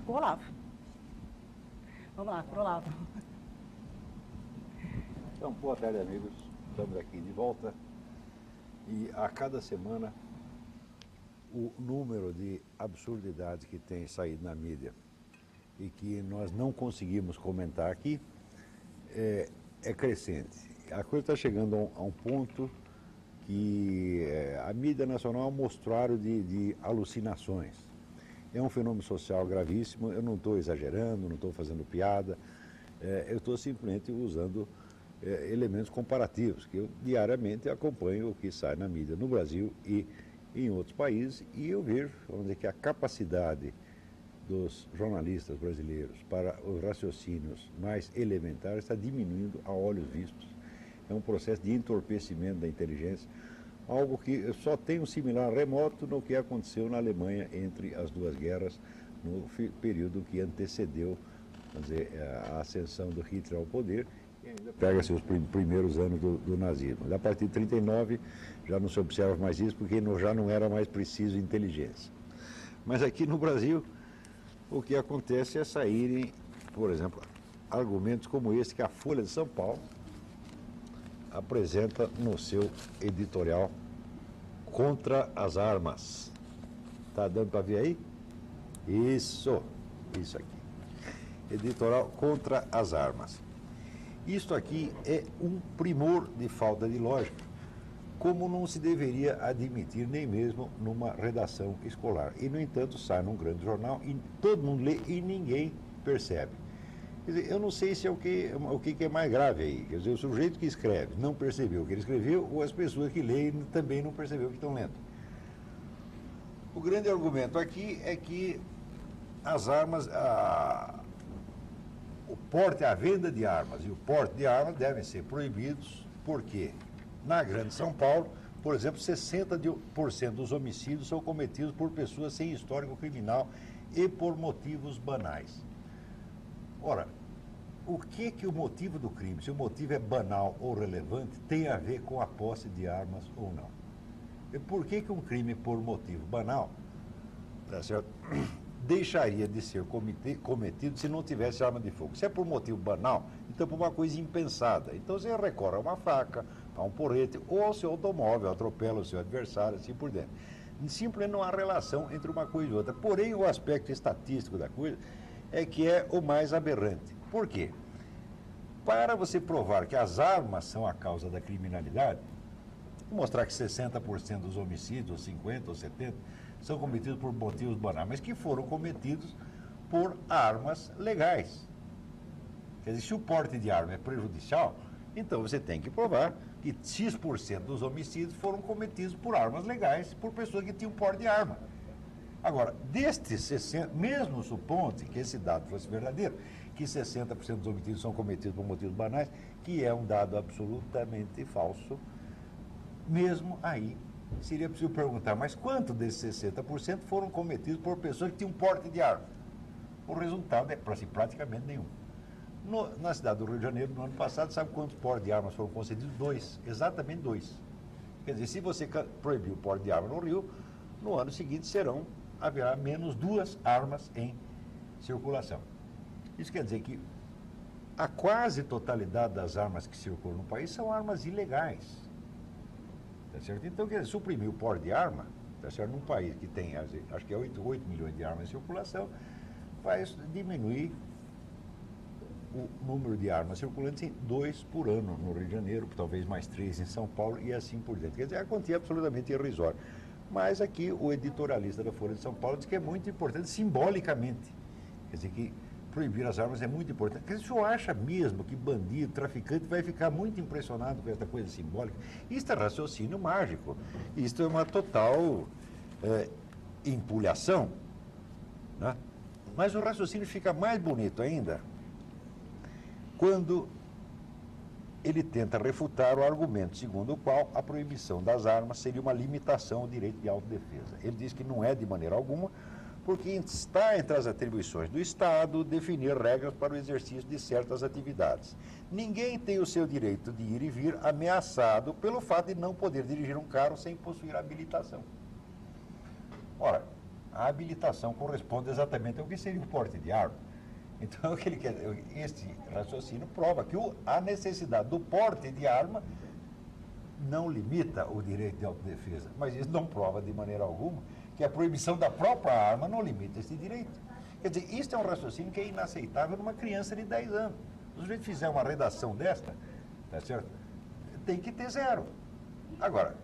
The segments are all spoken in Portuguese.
com o Olavo. Vamos lá, pro Olavo. Então, boa tarde, amigos. Estamos aqui de volta. E a cada semana, o número de absurdidades que tem saído na mídia e que nós não conseguimos comentar aqui é crescente. A coisa está chegando a um ponto que a mídia nacional é um mostruário de alucinações. É um fenômeno social gravíssimo. Eu não estou exagerando, não estou fazendo piada, eu estou simplesmente usando elementos comparativos, que eu diariamente acompanho o que sai na mídia no Brasil e em outros países, e eu vejo, vamos dizer, que a capacidade dos jornalistas brasileiros para os raciocínios mais elementares está diminuindo a olhos vistos. É um processo de entorpecimento da inteligência, algo que só tem um similar remoto no que aconteceu na Alemanha entre as duas guerras, no período que antecedeu, vamos dizer, a ascensão do Hitler ao poder. Pega-se os primeiros anos do nazismo. A partir de 1939 já não se observa mais isso, porque já não era mais preciso inteligência. Mas aqui no Brasil, o que acontece é saírem, por exemplo, argumentos como esse que a Folha de São Paulo apresenta no seu editorial contra as armas. Está dando para ver aí? Isso aqui. Editorial contra as armas. Isto aqui é um primor de falta de lógica, como não se deveria admitir nem mesmo numa redação escolar. E, no entanto, sai num grande jornal e todo mundo lê e ninguém percebe. Quer dizer, eu não sei se é o que é mais grave aí. Quer dizer, o sujeito que escreve não percebeu o que ele escreveu, ou as pessoas que leem também não perceberam o que estão lendo. O grande argumento aqui é que as armas... O porte, a venda de armas e o porte de armas devem ser proibidos, porque na Grande São Paulo, por exemplo, 60% dos homicídios são cometidos por pessoas sem histórico criminal e por motivos banais. Ora, o que o motivo do crime, se o motivo é banal ou relevante, tem a ver com a posse de armas ou não? E por que um crime por motivo banal, tá certo, deixaria de ser cometido se não tivesse arma de fogo? Se é por motivo banal, então por uma coisa impensada. Então você recorre a uma faca, a um porrete, ou ao seu automóvel, atropela o seu adversário, assim por dentro. Simplesmente não há relação entre uma coisa e outra. Porém, o aspecto estatístico da coisa é que é o mais aberrante. Por quê? Para você provar que as armas são a causa da criminalidade, mostrar que 60% dos homicídios, ou 50% ou 70%, são cometidos por motivos banais, mas que foram cometidos por armas legais. Quer dizer, se o porte de arma é prejudicial, então você tem que provar que X% dos homicídios foram cometidos por armas legais, por pessoas que tinham porte de arma. Agora, destes 60%, mesmo supondo que esse dado fosse verdadeiro, que 60% dos homicídios são cometidos por motivos banais, que é um dado absolutamente falso, mesmo aí, seria preciso perguntar, mas quanto desses 60% foram cometidos por pessoas que tinham porte de arma? O resultado é praticamente nenhum. Na cidade do Rio de Janeiro, no ano passado, sabe quantos portes de armas foram concedidos? 2, exatamente 2. Quer dizer, se você proibir o porte de arma no Rio, no ano seguinte haverá menos 2 armas em circulação. Isso quer dizer que a quase totalidade das armas que circulam no país são armas ilegais. Tá certo? Então, quer dizer, suprimir o porte de arma, tá certo? Num país que tem, acho que é 8 milhões de armas em circulação, vai diminuir o número de armas circulantes em 2 por ano no Rio de Janeiro, talvez mais 3 em São Paulo e assim por diante. Quer dizer, a quantia é absolutamente irrisória. Mas aqui o editorialista da Folha de São Paulo diz que é muito importante simbolicamente. Quer dizer, que proibir as armas é muito importante. Quer dizer, o senhor acha mesmo que bandido, traficante vai ficar muito impressionado com essa coisa simbólica? Isto é raciocínio mágico. Isto é uma total empulhação, né? Mas o raciocínio fica mais bonito ainda quando ele tenta refutar o argumento segundo o qual a proibição das armas seria uma limitação ao direito de autodefesa. Ele diz que não é de maneira alguma, porque está entre as atribuições do Estado definir regras para o exercício de certas atividades. Ninguém tem o seu direito de ir e vir ameaçado pelo fato de não poder dirigir um carro sem possuir habilitação. Ora, a habilitação corresponde exatamente ao que seria o porte de arma. Então, este raciocínio prova que a necessidade do porte de arma não limita o direito de autodefesa, mas isso não prova de maneira alguma que a proibição da própria arma não limita esse direito. Quer dizer, isso é um raciocínio que é inaceitável numa criança de 10 anos. Se o sujeito fizer uma redação desta, tá certo? Tem que ter 0. Agora,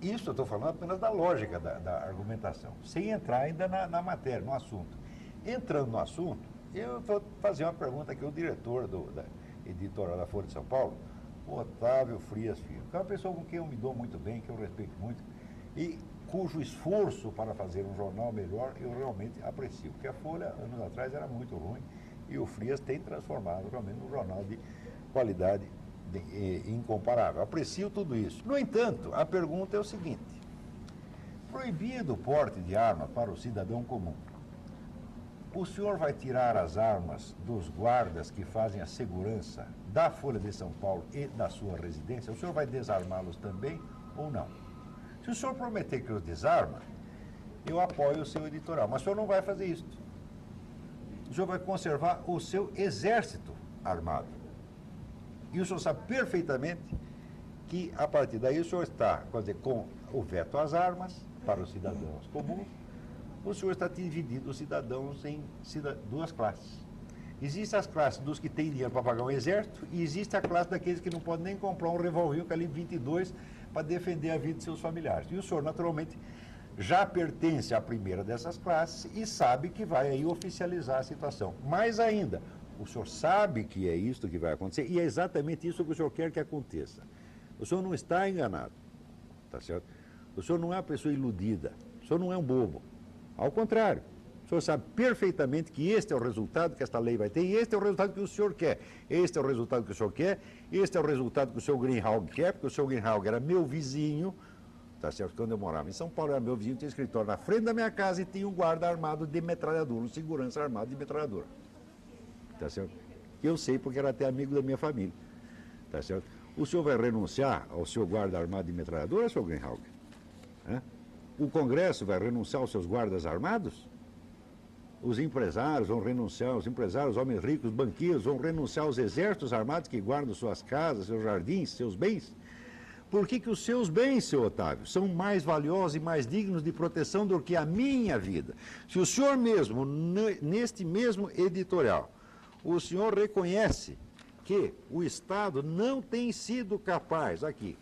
isso eu estou falando apenas da lógica da argumentação, sem entrar ainda na matéria, no assunto. Entrando no assunto, eu vou fazer uma pergunta aqui ao diretor da editora da Folha de São Paulo, o Otávio Frias Filho, que é uma pessoa com quem eu me dou muito bem, que eu respeito muito, e cujo esforço para fazer um jornal melhor eu realmente aprecio, porque a Folha, anos atrás, era muito ruim, e o Frias tem transformado realmente num jornal de qualidade incomparável. Aprecio tudo isso. No entanto, a pergunta é o seguinte: proibido o porte de arma para o cidadão comum, o senhor vai tirar as armas dos guardas que fazem a segurança da Folha de São Paulo e da sua residência? O senhor vai desarmá-los também ou não? Se o senhor prometer que os desarma, eu apoio o seu editorial, mas o senhor não vai fazer isso. O senhor vai conservar o seu exército armado. E o senhor sabe perfeitamente que, a partir daí, o senhor está, quer dizer, com o veto às armas para os cidadãos comuns, o senhor está dividindo os cidadãos em duas classes. Existem as classes dos que têm dinheiro para pagar um exército e existe a classe daqueles que não podem nem comprar um revólver calibre 22 para defender a vida de seus familiares. E o senhor, naturalmente, já pertence à primeira dessas classes e sabe que vai aí oficializar a situação. Mais ainda, o senhor sabe que é isso que vai acontecer e é exatamente isso que o senhor quer que aconteça. O senhor não está enganado, tá certo? O senhor não é uma pessoa iludida, o senhor não é um bobo. Ao contrário, o senhor sabe perfeitamente que este é o resultado que esta lei vai ter e este é o resultado que o senhor quer. Este é o resultado que o senhor quer, este é o resultado que o senhor Greenhalgh quer, porque o senhor Greenhalgh era meu vizinho, tá certo? Quando eu morava em São Paulo, era meu vizinho, tinha escritório na frente da minha casa e tinha um guarda armado de metralhadora, um segurança armado de metralhadora. Tá certo? Eu sei porque era até amigo da minha família. Tá certo? O senhor vai renunciar ao seu guarda armado de metralhadora, senhor Greenhalgh? O Congresso vai renunciar aos seus guardas armados? Os empresários vão renunciar, os empresários, homens ricos, banqueiros, vão renunciar aos exércitos armados que guardam suas casas, seus jardins, seus bens? Por que os seus bens, seu Otávio, são mais valiosos e mais dignos de proteção do que a minha vida? Se o senhor mesmo, neste mesmo editorial, o senhor reconhece que o Estado não tem sido capaz, aqui,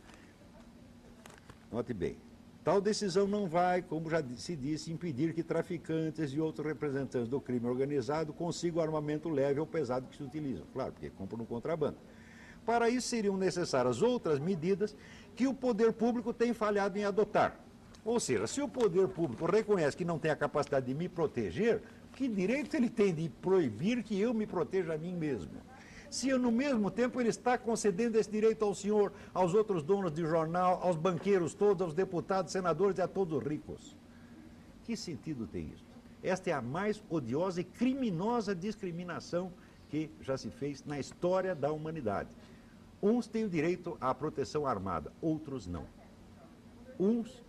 note bem, tal decisão não vai, como já se disse, impedir que traficantes e outros representantes do crime organizado consigam armamento leve ou pesado que se utilizam. Claro, porque compram no contrabando. Para isso seriam necessárias outras medidas que o poder público tem falhado em adotar. Ou seja, se o poder público reconhece que não tem a capacidade de me proteger, que direito ele tem de proibir que eu me proteja a mim mesmo? Se eu, no mesmo tempo, ele está concedendo esse direito ao senhor, aos outros donos de jornal, aos banqueiros todos, aos deputados, senadores e a todos os ricos. Que sentido tem isso? Esta é a mais odiosa e criminosa discriminação que já se fez na história da humanidade. Uns têm o direito à proteção armada, outros não.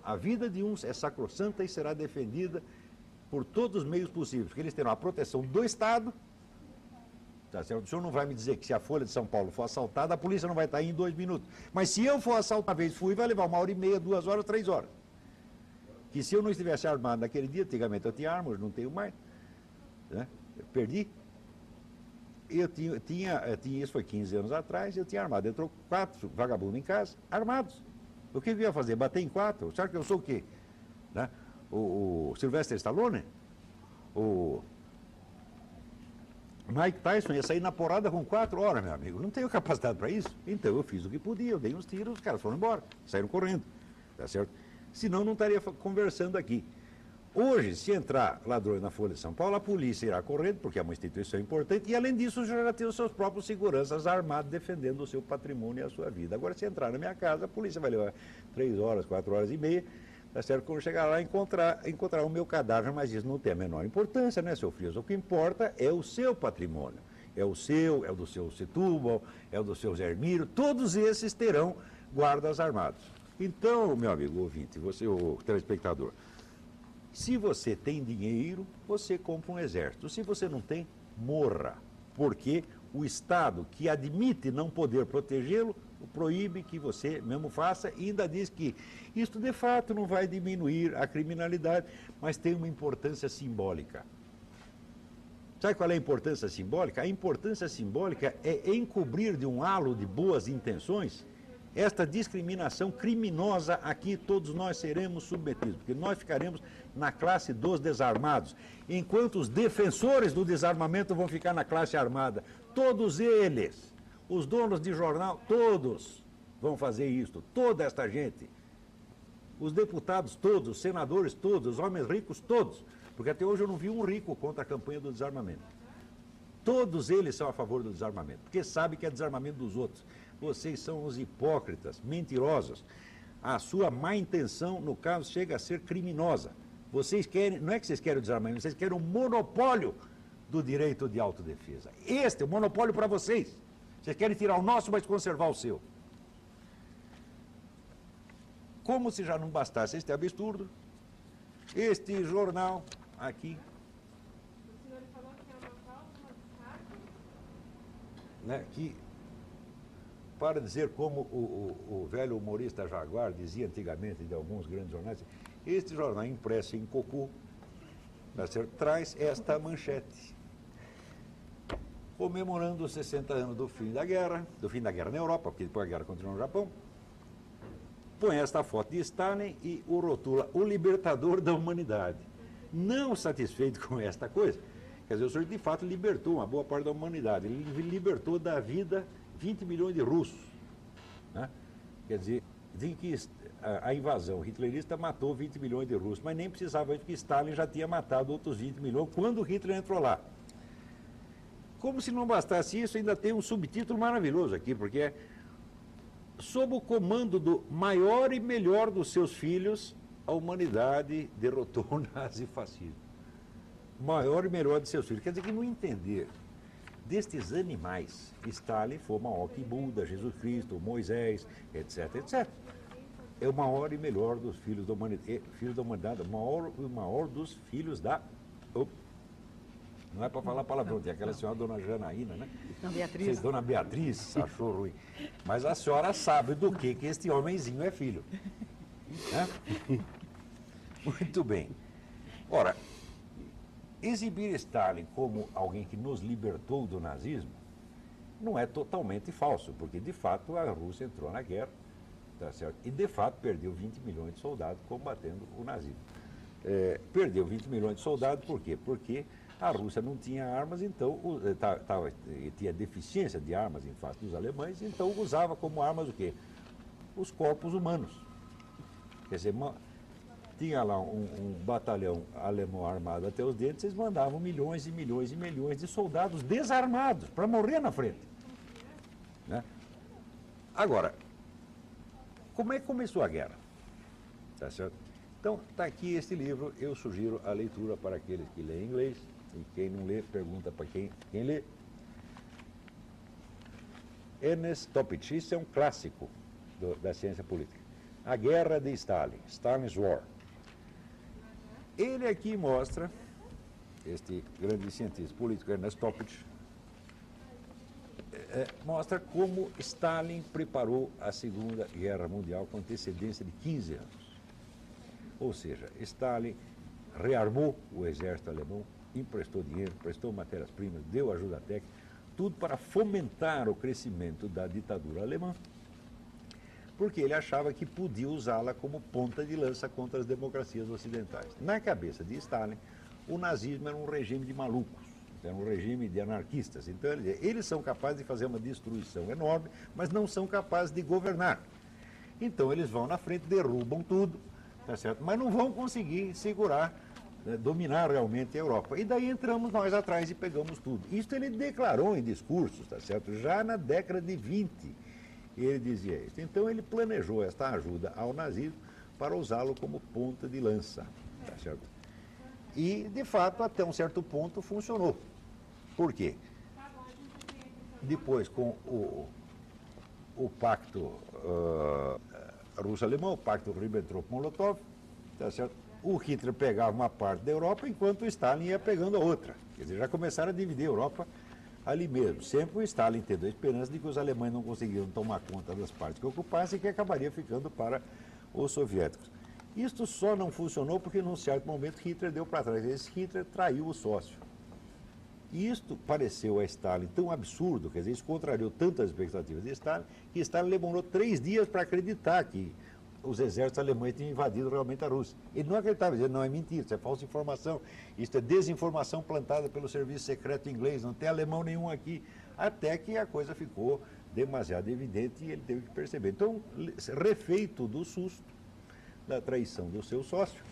A vida de uns é sacrossanta e será defendida por todos os meios possíveis, porque eles terão a proteção do Estado. Tá certo? O senhor não vai me dizer que se a Folha de São Paulo for assaltada, a polícia não vai estar aí em 2 minutos. Mas se eu for assaltado uma vez, vai levar 1h30, 2 horas, 3 horas. Que se eu não estivesse armado naquele dia, antigamente eu tinha arma, hoje não tenho mais. Né? Eu perdi. Eu tinha, isso foi 15 anos atrás, eu tinha armado. Entrou 4 vagabundos em casa, armados. O que eu ia fazer? Bater em 4? Sabe que eu sou o quê? Né? O Sylvester Stallone? O Mike Tyson ia sair na porrada com 4 horas, meu amigo. Não tenho capacidade para isso. Então eu fiz o que podia, eu dei uns tiros, os caras foram embora, saíram correndo. Tá certo? Senão não estaria conversando aqui. Hoje, se entrar ladrões na Folha de São Paulo, a polícia irá correndo, porque é uma instituição importante, e além disso, já tem os seus próprios seguranças armados defendendo o seu patrimônio e a sua vida. Agora, se entrar na minha casa, a polícia vai levar 3 horas, 4 horas e meia, tá certo? Quando chegar lá, encontrar o meu cadáver, mas isso não tem a menor importância, né, seu Frias? O que importa é o seu patrimônio. É o seu, é o do seu Setúbal, é o do seu Zermiro, todos esses terão guardas armados. Então, meu amigo ouvinte, você, o telespectador, Se você tem dinheiro, você compra um exército. Se você não tem, morra. Porque o Estado, que admite não poder protegê-lo, proíbe que você mesmo faça e ainda diz que isto de fato não vai diminuir a criminalidade, mas tem uma importância simbólica. Sabe qual é a importância simbólica? A importância simbólica é encobrir de um halo de boas intenções esta discriminação criminosa a que todos nós seremos submetidos, porque nós ficaremos na classe dos desarmados, enquanto os defensores do desarmamento vão ficar na classe armada. Todos eles, os donos de jornal, todos vão fazer isto, toda esta gente. Os deputados todos, os senadores todos, os homens ricos todos, porque até hoje eu não vi um rico contra a campanha do desarmamento. Todos eles são a favor do desarmamento, porque sabem que é desarmamento dos outros. Vocês são os hipócritas, mentirosos. A sua má intenção, no caso, chega a ser criminosa. Vocês querem, não é que vocês querem o desarmamento, vocês querem o monopólio do direito de autodefesa. Este é o monopólio para vocês. Vocês querem tirar o nosso, mas conservar o seu. Como se já não bastasse este absurdo, este jornal aqui, O senhor falou que é uma cláusula de né, que, para dizer como o velho humorista Jaguar dizia antigamente de alguns grandes jornais, este jornal impresso em cocô, traz esta manchete, comemorando os 60 anos do fim da guerra na Europa, porque depois a guerra continuou no Japão, põe esta foto de Stalin e o rotula o libertador da humanidade. Não satisfeito com esta coisa, quer dizer, o senhor de fato libertou uma boa parte da humanidade, ele libertou da vida 20 milhões de russos, né? Quer dizer, dizem que a invasão hitlerista matou 20 milhões de russos, mas nem precisava, porque Stalin já tinha matado outros 20 milhões quando Hitler entrou lá. Como se não bastasse isso, ainda tem um subtítulo maravilhoso aqui, porque é sob o comando do maior e melhor dos seus filhos, a humanidade derrotou o nazifascismo. Maior e melhor de seus filhos. Quer dizer que no entender destes animais, Stalin foi maior que Buda, Jesus Cristo, Moisés, etc, etc. É o maior e melhor dos filhos da humanidade, o maior dos filhos da... Não é para falar palavrão, tem aquela senhora, dona Janaína, né? Dona Beatriz. Dona Beatriz achou ruim. Mas a senhora sabe do que este homenzinho é filho. Né? Muito bem. Ora, exibir Stalin como alguém que nos libertou do nazismo não é totalmente falso, porque de fato a Rússia entrou na guerra, tá certo? E de fato perdeu 20 milhões de soldados combatendo o nazismo. Perdeu 20 milhões de soldados por quê? Porque a Rússia não tinha armas, então tinha deficiência de armas em face dos alemães, então usava como armas o quê? Os corpos humanos. Quer dizer, tinha lá um batalhão alemão armado até os dentes, eles mandavam milhões e milhões e milhões de soldados desarmados para morrer na frente. Né? Agora, como é que começou a guerra? Tá certo? Então, está aqui este livro, eu sugiro a leitura para aqueles que leem inglês, e quem não lê, pergunta para quem lê. Ernest Topic, isso é um clássico da ciência política. A Guerra de Stalin, Stalin's War. Ele aqui mostra, este grande cientista político, Ernest Topic, mostra como Stalin preparou a Segunda Guerra Mundial com antecedência de 15 anos. Ou seja, Stalin rearmou o exército alemão, emprestou dinheiro, prestou matérias-primas, deu ajuda técnica, tudo para fomentar o crescimento da ditadura alemã, porque ele achava que podia usá-la como ponta de lança contra as democracias ocidentais. Na cabeça de Stalin, o nazismo era um regime de malucos, era um regime de anarquistas. Então, eles são capazes de fazer uma destruição enorme, mas não são capazes de governar. Então, eles vão na frente, derrubam tudo, tá certo? Mas não vão conseguir segurar, dominar realmente a Europa. E daí entramos nós atrás e pegamos tudo. Isso ele declarou em discursos, tá certo? Já na década de 20, ele dizia isso. Então ele planejou esta ajuda ao nazismo para usá-lo como ponta de lança, tá certo? E, de fato, até um certo ponto funcionou. Por quê? Depois, com o pacto russo-alemão, o pacto Ribbentrop-Molotov, tá certo? o Hitler pegava uma parte da Europa, enquanto o Stalin ia pegando a outra. Quer dizer, já começaram a dividir a Europa ali mesmo. Sempre o Stalin tendo a esperança de que os alemães não conseguiam tomar conta das partes que ocupassem e que acabaria ficando para os soviéticos. Isto só não funcionou porque, num certo momento, Hitler deu para trás. Esse Hitler traiu o sócio. E isto pareceu a Stalin tão absurdo, quer dizer, isso contrariou tantas expectativas de Stalin, que Stalin demorou 3 dias para acreditar que os exércitos alemães tinham invadido realmente a Rússia. Ele não acreditava, dizendo, não, é mentira, isso é falsa informação, isso é desinformação plantada pelo serviço secreto inglês, não tem alemão nenhum aqui, até que a coisa ficou demasiado evidente e ele teve que perceber. Então, refeito do susto, da traição do seu sócio,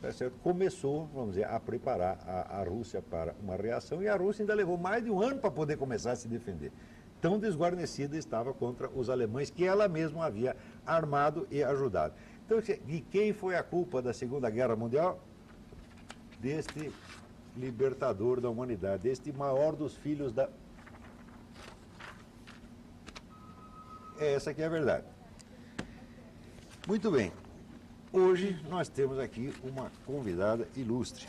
tá certo? Começou, vamos dizer, a preparar a Rússia para uma reação, e a Rússia ainda levou mais de um ano para poder começar a se defender. Tão desguarnecida estava contra os alemães, que ela mesma havia armado e ajudado. Então, de quem foi a culpa da Segunda Guerra Mundial? Deste libertador da humanidade, deste maior dos filhos da... Essa aqui é a verdade. Muito bem. Hoje nós temos aqui uma convidada ilustre,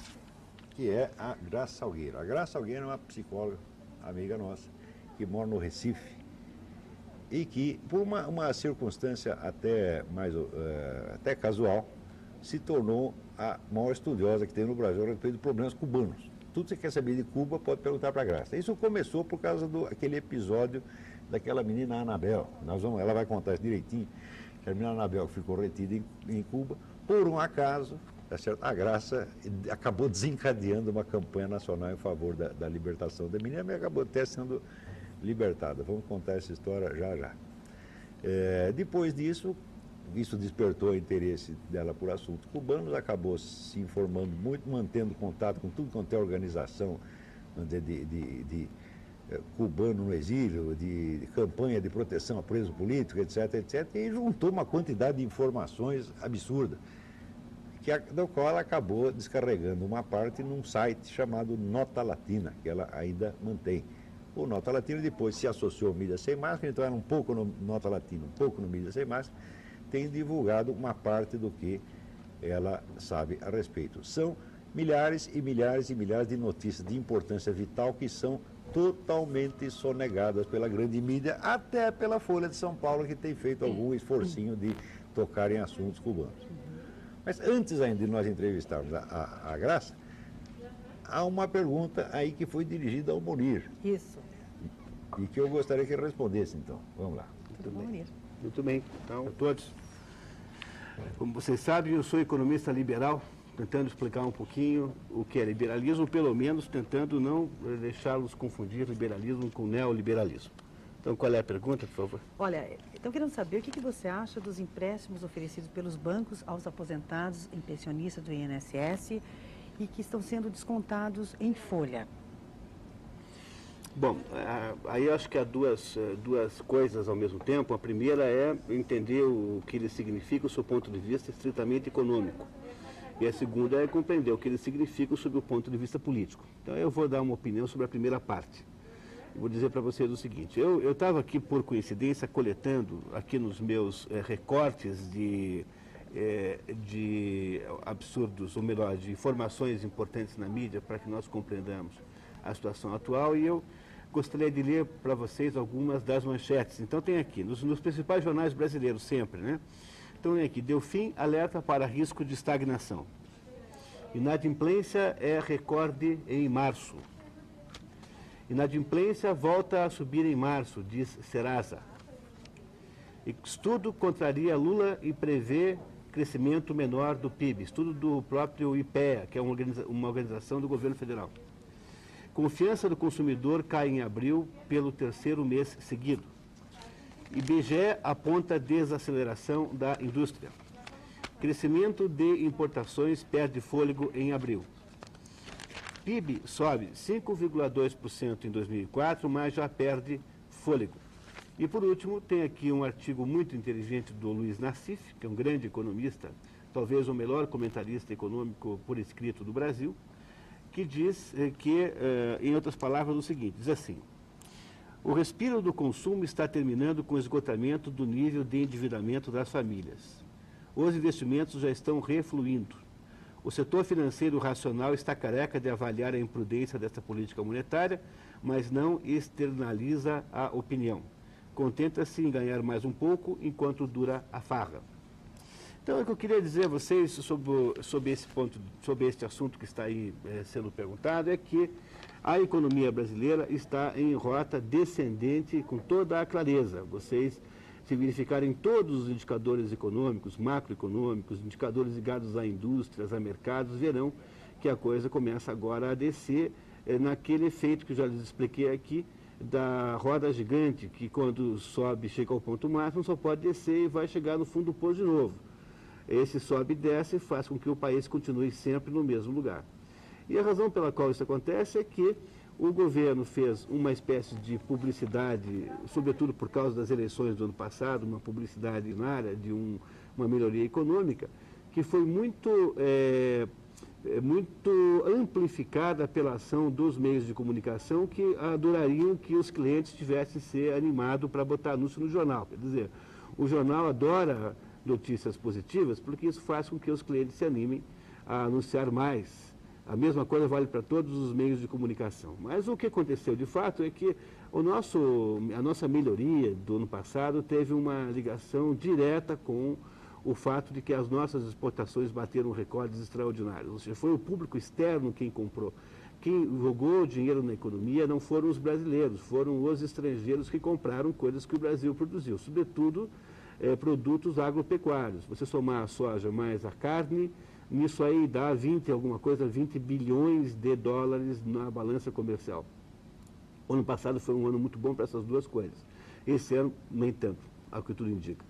que é a Graça Salgueiro. A Graça Salgueiro é uma psicóloga, amiga nossa, que mora no Recife e que, por uma circunstância até casual, se tornou a maior estudiosa que tem no Brasil a respeito de problemas cubanos. Tudo que você quer saber de Cuba pode perguntar para a Graça. Isso começou por causa daquele episódio daquela menina Anabel. Ela vai contar isso direitinho. A menina Anabel ficou retida em Cuba. Por um acaso, tá certo? A Graça acabou desencadeando uma campanha nacional em favor da libertação da menina, mas acabou até sendo libertada. Vamos contar essa história já. Depois disso, isso despertou o interesse dela por assuntos cubanos, acabou se informando muito, mantendo contato com tudo quanto é organização de cubano no exílio, de campanha de proteção a preso político, etc., e juntou uma quantidade de informações absurda, do qual ela acabou descarregando uma parte num site chamado Nota Latina, que ela ainda mantém. O Nota Latina depois se associou ao Mídia Sem Máscara, então era um pouco no Nota Latina, um pouco no Mídia Sem Máscara, tem divulgado uma parte do que ela sabe a respeito. São milhares e milhares e milhares de notícias de importância vital que são totalmente sonegadas pela grande mídia, até pela Folha de São Paulo, que tem feito algum esforcinho de tocar em assuntos cubanos. Mas antes ainda de nós entrevistarmos a Graça, há uma pergunta aí que foi dirigida ao Munir. Isso. E que eu gostaria que ele respondesse, então. Vamos lá. Tudo bom, Munir? Muito bem, então, a todos. Como vocês sabem, eu sou economista liberal, tentando explicar um pouquinho o que é liberalismo, pelo menos tentando não deixá-los confundir liberalismo com neoliberalismo. Então, qual é a pergunta, por favor? Olha, então querendo saber o que você acha dos empréstimos oferecidos pelos bancos aos aposentados e pensionistas do INSS e que estão sendo descontados em folha. Bom, aí eu acho que há duas coisas ao mesmo tempo. A primeira é entender o que ele significa do seu ponto de vista estritamente econômico. E a segunda é compreender o que ele significa sob o ponto de vista político. Então eu vou dar uma opinião sobre a primeira parte. Eu vou dizer para vocês o seguinte, eu estava aqui por coincidência coletando aqui nos meus recortes de absurdos, ou melhor, de informações importantes na mídia para que nós compreendamos a situação atual, e eu gostaria de ler para vocês algumas das manchetes. Então tem aqui, nos principais jornais brasileiros sempre, né? Então tem aqui, Delfim alerta para risco de estagnação. Inadimplência é recorde em março. Inadimplência volta a subir em março, diz Serasa. Estudo contraria Lula e prevê crescimento menor do PIB. Estudo do próprio IPEA, que é uma organização do governo federal. Confiança do consumidor cai em abril pelo 3º mês seguido. IBGE aponta desaceleração da indústria. Crescimento de importações perde fôlego em abril. PIB sobe 5,2% em 2004, mas já perde fôlego. E, por último, tem aqui um artigo muito inteligente do Luiz Nassif, que é um grande economista, talvez o melhor comentarista econômico por escrito do Brasil, que diz em outras palavras, o seguinte, diz assim, o respiro do consumo está terminando com o esgotamento do nível de endividamento das famílias. Os investimentos já estão refluindo. O setor financeiro racional está careca de avaliar a imprudência desta política monetária, mas não externaliza a opinião. Contenta-se em ganhar mais um pouco enquanto dura a farra. Então, o que eu queria dizer a vocês sobre esse ponto, sobre este assunto que está aí sendo perguntado, é que a economia brasileira está em rota descendente com toda a clareza. Vocês, se verificarem todos os indicadores econômicos, macroeconômicos, indicadores ligados a indústrias, a mercados, verão que a coisa começa agora a descer naquele efeito que eu já lhes expliquei aqui, da roda gigante, que quando sobe, chega ao ponto máximo, só pode descer e vai chegar no fundo do poço de novo. Esse sobe e desce faz com que o país continue sempre no mesmo lugar. E a razão pela qual isso acontece é que o governo fez uma espécie de publicidade, sobretudo por causa das eleições do ano passado, uma publicidade na área de uma melhoria econômica, que foi muito amplificada pela ação dos meios de comunicação que adorariam que os clientes tivessem ser animados para botar anúncio no jornal. Quer dizer, o jornal adora notícias positivas porque isso faz com que os clientes se animem a anunciar mais. A mesma coisa vale para todos os meios de comunicação. Mas o que aconteceu de fato é que a nossa melhoria do ano passado teve uma ligação direta com o fato de que as nossas exportações bateram recordes extraordinários. Ou seja, foi o público externo quem comprou. Quem jogou dinheiro na economia não foram os brasileiros, foram os estrangeiros que compraram coisas que o Brasil produziu, sobretudo produtos agropecuários. Você somar a soja mais a carne, nisso aí dá 20 bilhões de dólares na balança comercial. O ano passado foi um ano muito bom para essas duas coisas. Esse ano, nem tanto, ao que tudo indica.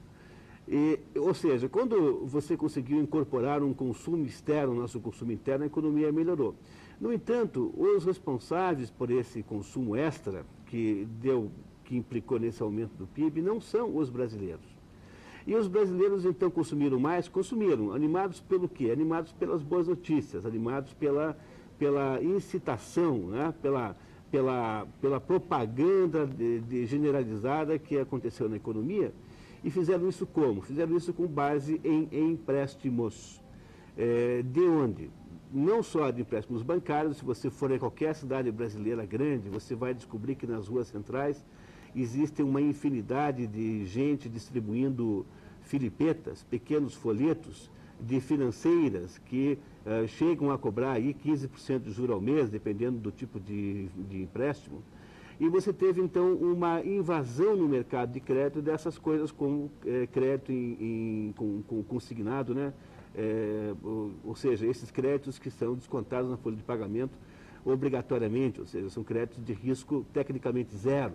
Ou seja, quando você conseguiu incorporar um consumo externo ao nosso consumo interno, a economia melhorou. No entanto, os responsáveis por esse consumo extra, que implicou nesse aumento do PIB, não são os brasileiros. E os brasileiros, então, consumiram mais? Consumiram. Animados pelo quê? Animados pelas boas notícias, animados pela incitação, né? pela propaganda generalizada que aconteceu na economia. E fizeram isso como? Fizeram isso com base em empréstimos. De onde? Não só de empréstimos bancários. Se você for em qualquer cidade brasileira grande, você vai descobrir que nas ruas centrais existe uma infinidade de gente distribuindo filipetas, pequenos folhetos de financeiras que chegam a cobrar aí 15% de juros ao mês, dependendo do tipo de empréstimo. E você teve, então, uma invasão no mercado de crédito dessas coisas como crédito consignado, né? Ou seja, esses créditos que são descontados na folha de pagamento obrigatoriamente, ou seja, são créditos de risco tecnicamente zero.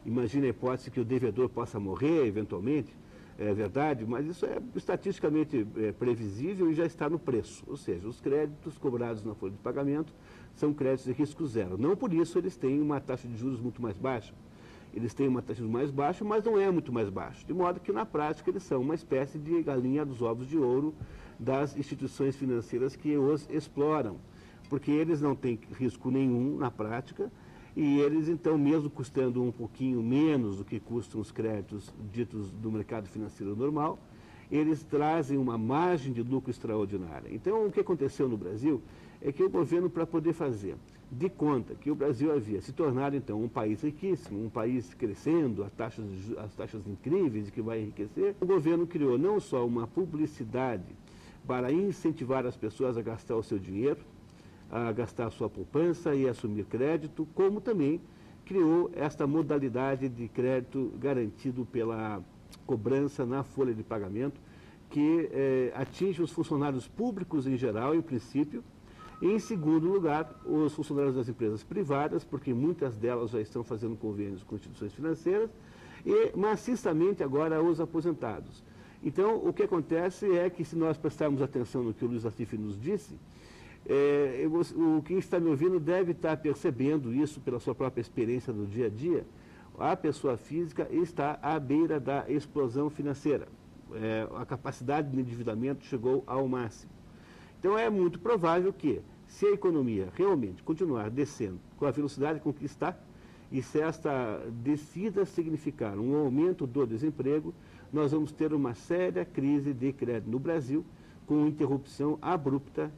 Imagina a hipótese que o devedor possa morrer eventualmente, é verdade, mas isso é estatisticamente previsível e já está no preço. Ou seja, os créditos cobrados na folha de pagamento são créditos de risco zero. Não por isso eles têm uma taxa de juros muito mais baixa. Eles têm uma taxa de juros mais baixa, mas não é muito mais baixa. De modo que, na prática, eles são uma espécie de galinha dos ovos de ouro das instituições financeiras que os exploram. Porque eles não têm risco nenhum na prática, e eles, então, mesmo custando um pouquinho menos do que custam os créditos ditos do mercado financeiro normal, eles trazem uma margem de lucro extraordinária. Então, o que aconteceu no Brasil é que o governo, para poder fazer de conta que o Brasil havia se tornado, então, um país riquíssimo, um país crescendo, as taxas incríveis de que vai enriquecer, o governo criou não só uma publicidade para incentivar as pessoas a gastar o seu dinheiro, a gastar a sua poupança e assumir crédito, como também criou esta modalidade de crédito garantido pela cobrança na folha de pagamento, que atinge os funcionários públicos em geral, em princípio, e, em segundo lugar, os funcionários das empresas privadas, porque muitas delas já estão fazendo convênios com instituições financeiras, e maciçamente agora os aposentados. Então, o que acontece é que, se nós prestarmos atenção no que o Luiz Nassif nos disse, quem está me ouvindo deve estar percebendo isso pela sua própria experiência no dia a dia. A pessoa física está à beira da explosão financeira. A capacidade de endividamento chegou ao máximo. Então é muito provável que, se a economia realmente continuar descendo com a velocidade com que está, e se esta descida significar um aumento do desemprego, nós vamos ter uma séria crise de crédito no Brasil, com interrupção abrupta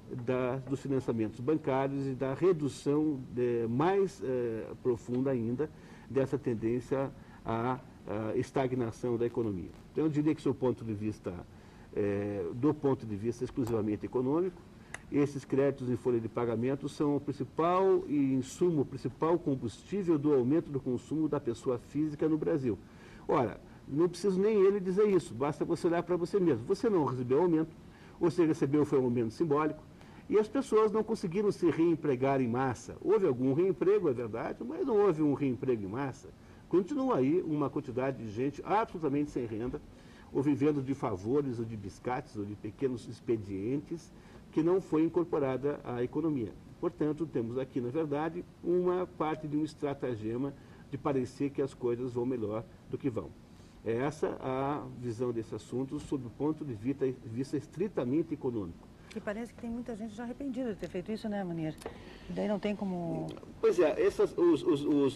dos financiamentos bancários e da redução mais profunda ainda dessa tendência à estagnação da economia. Então, eu diria que, do ponto de vista exclusivamente econômico, esses créditos em folha de pagamento são o principal insumo, o principal combustível do aumento do consumo da pessoa física no Brasil. Ora, não preciso nem ele dizer isso, basta você olhar para você mesmo. Você não recebeu aumento, ou se recebeu foi um aumento simbólico, e as pessoas não conseguiram se reempregar em massa. Houve algum reemprego, é verdade, mas não houve um reemprego em massa. Continua aí uma quantidade de gente absolutamente sem renda, ou vivendo de favores, ou de biscates, ou de pequenos expedientes, que não foi incorporada à economia. Portanto, temos aqui, na verdade, uma parte de um estratagema de parecer que as coisas vão melhor do que vão. É essa a visão desse assunto sob o ponto de vista estritamente econômico. E parece que tem muita gente já arrependida de ter feito isso, né, Manier? E daí não tem como... Pois é,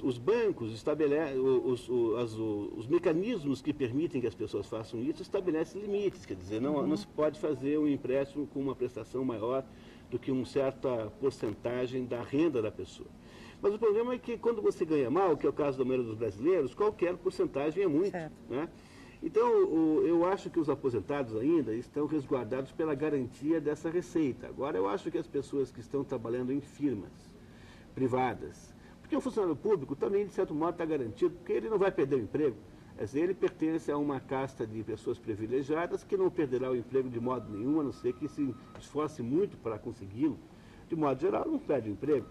os bancos estabelecem, os mecanismos que permitem que as pessoas façam isso estabelecem limites, quer dizer, não se pode fazer um empréstimo com uma prestação maior do que uma certa porcentagem da renda da pessoa. Mas o problema é que quando você ganha mal, que é o caso da maioria dos brasileiros, qualquer porcentagem é muito. Né? Então, eu acho que os aposentados ainda estão resguardados pela garantia dessa receita. Agora, eu acho que as pessoas que estão trabalhando em firmas privadas, porque o funcionário público também, de certo modo, está garantido, porque ele não vai perder o emprego. Quer dizer, ele pertence a uma casta de pessoas privilegiadas que não perderá o emprego de modo nenhum, a não ser que se esforce muito para consegui-lo. De modo geral, não perde o emprego.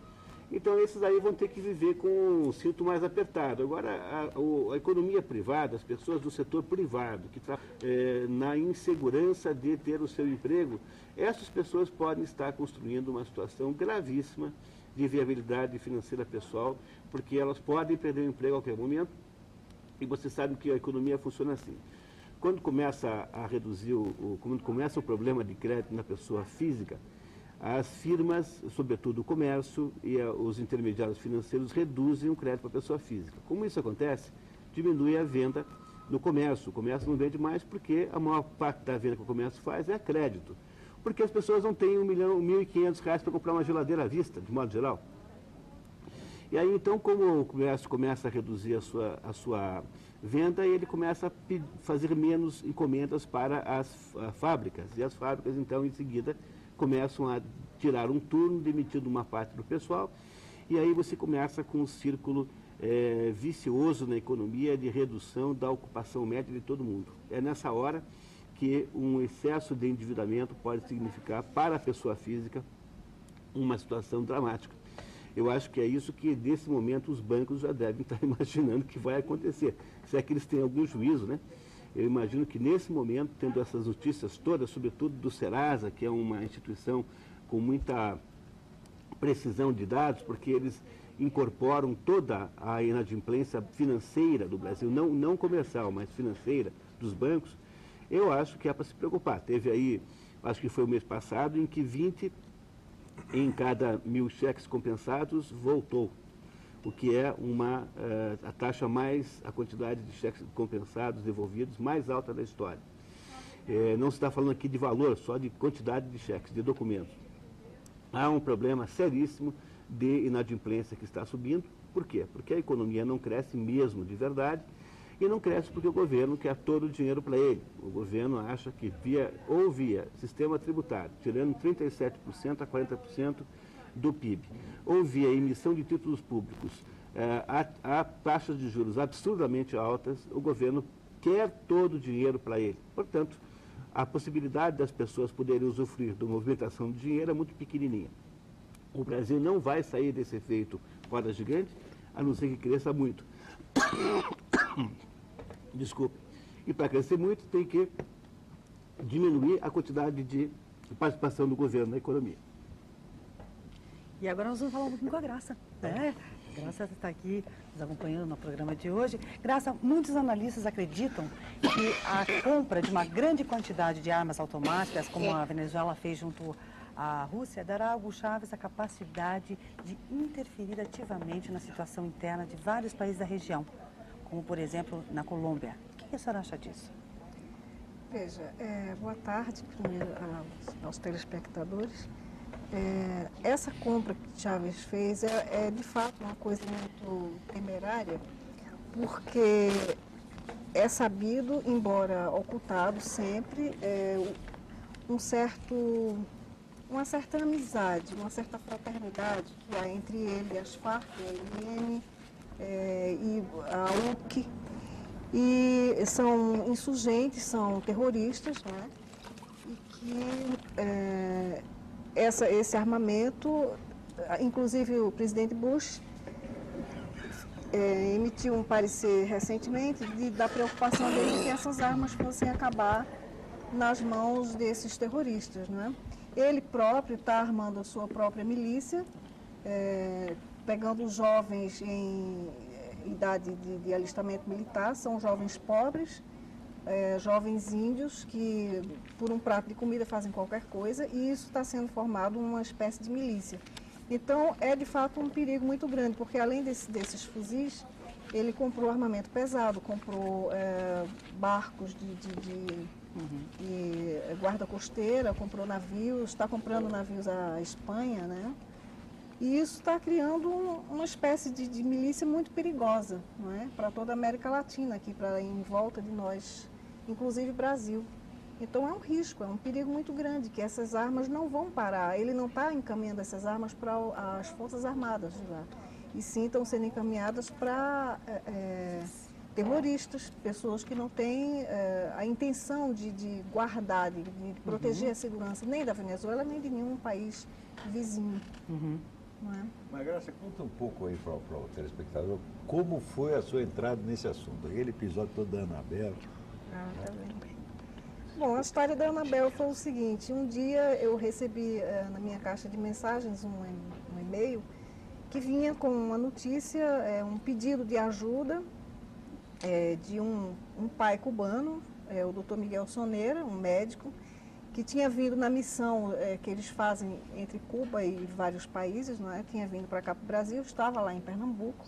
Então, esses aí vão ter que viver com um cinto mais apertado. Agora, a economia privada, as pessoas do setor privado, que trabalham na insegurança de ter o seu emprego, essas pessoas podem estar construindo uma situação gravíssima de viabilidade financeira pessoal, porque elas podem perder o emprego a qualquer momento, e você sabe que a economia funciona assim. Quando começa a reduzir, quando começa o problema de crédito na pessoa física, as firmas, sobretudo o comércio e os intermediários financeiros, reduzem o crédito para a pessoa física. Como isso acontece, diminui a venda no comércio. O comércio não vende mais porque a maior parte da venda que o comércio faz é a crédito. Porque as pessoas não têm R$1.500 para comprar uma geladeira à vista, de modo geral. E aí, então, como o comércio começa a reduzir a sua venda, ele começa a fazer menos encomendas para as fábricas. E as fábricas, então, em seguida, começam a tirar um turno, demitindo uma parte do pessoal, e aí você começa com um círculo vicioso na economia de redução da ocupação média de todo mundo. É nessa hora que um excesso de endividamento pode significar para a pessoa física uma situação dramática. Eu acho que é isso que, nesse momento, os bancos já devem estar imaginando que vai acontecer. Se é que eles têm algum juízo, né? Eu imagino que, nesse momento, tendo essas notícias todas, sobretudo do Serasa, que é uma instituição com muita precisão de dados, porque eles incorporam toda a inadimplência financeira do Brasil, não comercial, mas financeira dos bancos, eu acho que é para se preocupar. Teve aí, acho que foi o mês passado, em que 20 em cada 1.000 cheques compensados voltou, o que é a taxa a quantidade de cheques compensados devolvidos mais alta da história. Não se está falando aqui de valor, só de quantidade de cheques, de documentos. Há um problema seríssimo de inadimplência que está subindo. Por quê? Porque a economia não cresce mesmo de verdade, e não cresce porque o governo quer todo o dinheiro para ele. O governo acha que via sistema tributário, tirando 37% a 40% do PIB, ou via emissão de títulos públicos, a taxas de juros absurdamente altas, o governo quer todo o dinheiro para ele. Portanto, a possibilidade das pessoas poderem usufruir da movimentação de dinheiro é muito pequenininha. O Brasil não vai sair desse efeito roda gigante, a não ser que cresça muito. Desculpe. E para crescer muito, tem que diminuir a quantidade de participação do governo na economia. E agora nós vamos falar um pouquinho com a Graça, né? A Graça está aqui nos acompanhando no programa de hoje. Graça, muitos analistas acreditam que a compra de uma grande quantidade de armas automáticas, como a Venezuela fez junto à Rússia, dará a Hugo Chávez a capacidade de interferir ativamente na situação interna de vários países da região, como, por exemplo, na Colômbia. O que a senhora acha disso? Veja, boa tarde primeiro aos telespectadores. Essa compra que Chaves fez é de fato uma coisa muito temerária, porque é sabido, embora ocultado sempre, uma certa amizade, uma certa fraternidade que há entre ele e as Farc, a INM e a UC. E são insurgentes, são terroristas, né? E que esse armamento, inclusive o presidente Bush emitiu um parecer recentemente da preocupação dele que essas armas fossem acabar nas mãos desses terroristas, né? Ele próprio está armando a sua própria milícia, pegando jovens em idade de alistamento militar, são jovens pobres, jovens índios que por um prato de comida fazem qualquer coisa, e isso está sendo formado uma espécie de milícia. Então é de fato um perigo muito grande, porque além desses fuzis, ele comprou armamento pesado, comprou barcos de guarda costeira, comprou navios, está comprando navios à Espanha, né? E isso está criando uma espécie de milícia muito perigosa, não é? Para toda a América Latina, aqui em volta de nós, inclusive Brasil. Então é um risco, é um perigo muito grande, que essas armas não vão parar. Ele não está encaminhando essas armas para as Forças Armadas de lá, e sim estão sendo encaminhadas para terroristas, pessoas que não têm a intenção de guardar, de proteger a segurança nem da Venezuela, nem de nenhum país vizinho. Não é? Mas, Graça, conta um pouco aí para o telespectador como foi a sua entrada nesse assunto, aquele episódio todo da Anabel. Tá bem. Bom, a história da Anabel foi o seguinte: um dia eu recebi na minha caixa de mensagens um e-mail que vinha com uma notícia, um pedido de ajuda de um pai cubano, o Dr. Miguel Soneira, um médico, que tinha vindo na missão que eles fazem entre Cuba e vários países, não é? Tinha vindo para cá para o Brasil, estava lá em Pernambuco.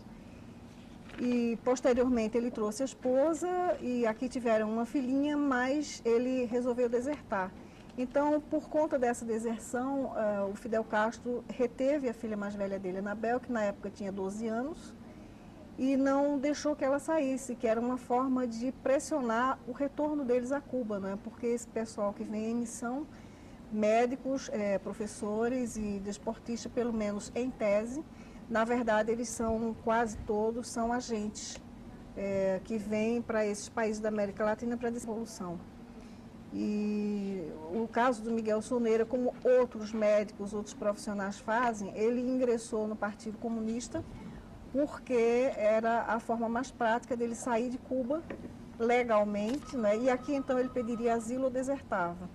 E posteriormente ele trouxe a esposa e aqui tiveram uma filhinha, mas ele resolveu desertar. Então, por conta dessa deserção, o Fidel Castro reteve a filha mais velha dele, Anabel, que na época tinha 12 anos, e não deixou que ela saísse, que era uma forma de pressionar o retorno deles a Cuba, né? Porque esse pessoal que vem em missão, médicos, professores e desportistas, pelo menos em tese, na verdade eles são, quase todos, são agentes que vêm para esses países da América Latina para a desenvolção. E o caso do Miguel Soneira, como outros médicos, outros profissionais fazem, ele ingressou no Partido Comunista porque era a forma mais prática dele sair de Cuba legalmente, né? E aqui então ele pediria asilo ou desertava.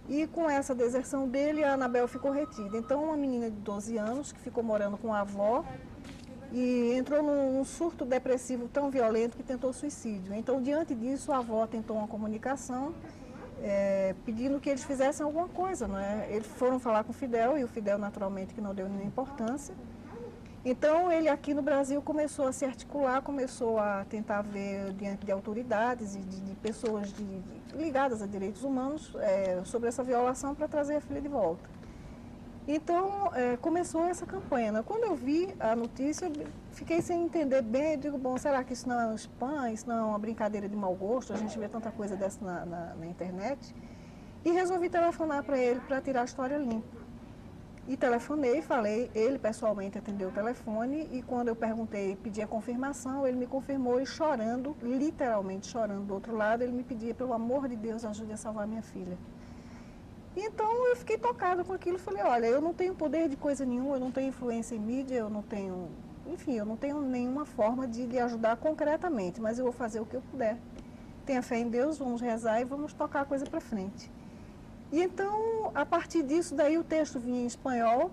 E com essa deserção dele, a Anabel ficou retida. Então uma menina de 12 anos que ficou morando com a avó e entrou num surto depressivo tão violento que tentou suicídio. Então diante disso a avó tentou uma comunicação pedindo que eles fizessem alguma coisa, não é? Eles foram falar com o Fidel e o Fidel naturalmente que não deu nenhuma importância. Então, ele aqui no Brasil começou a se articular, começou a tentar ver diante de autoridades e de pessoas ligadas a direitos humanos sobre essa violação para trazer a filha de volta. Então, começou essa campanha, né? Quando eu vi a notícia, eu fiquei sem entender bem. Eu digo, bom, será que isso não é um spam, isso não é uma brincadeira de mau gosto? A gente vê tanta coisa dessa na internet. E resolvi telefonar para ele para tirar a história limpa. E telefonei, falei, ele pessoalmente atendeu o telefone e quando eu perguntei, pedi a confirmação, ele me confirmou e chorando, literalmente chorando do outro lado, ele me pedia, pelo amor de Deus, ajude a salvar minha filha. Então eu fiquei tocada com aquilo, falei, olha, eu não tenho poder de coisa nenhuma, eu não tenho influência em mídia, eu não tenho, enfim, eu não tenho nenhuma forma de ajudar concretamente, mas eu vou fazer o que eu puder. Tenha fé em Deus, vamos rezar e vamos tocar a coisa para frente. E então, a partir disso, daí o texto vinha em espanhol,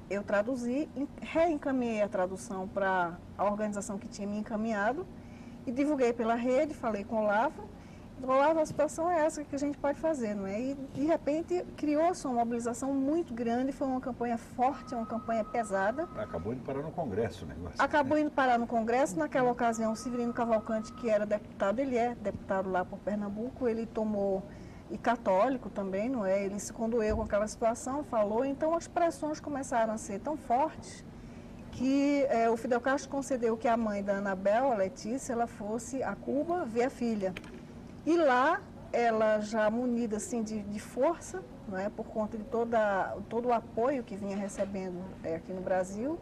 eu traduzi, reencaminhei a tradução para a organização que tinha me encaminhado e divulguei pela rede, falei com o Olavo A situação é essa que a gente pode fazer, não é? E, de repente, criou-se uma mobilização muito grande, foi uma campanha forte, uma campanha pesada. Acabou indo parar no Congresso o negócio. Acabou indo parar no Congresso. Naquela ocasião, o Severino Cavalcante, que era deputado, ele é deputado lá por Pernambuco, ele tomou, e católico também, não é? Ele se condoeu com aquela situação, falou, então as pressões começaram a ser tão fortes que o Fidel Castro concedeu que a mãe da Anabel, a Letícia, ela fosse a Cuba ver a filha. E lá, ela já munida assim, de força, não é? Por conta de todo o apoio que vinha recebendo aqui no Brasil,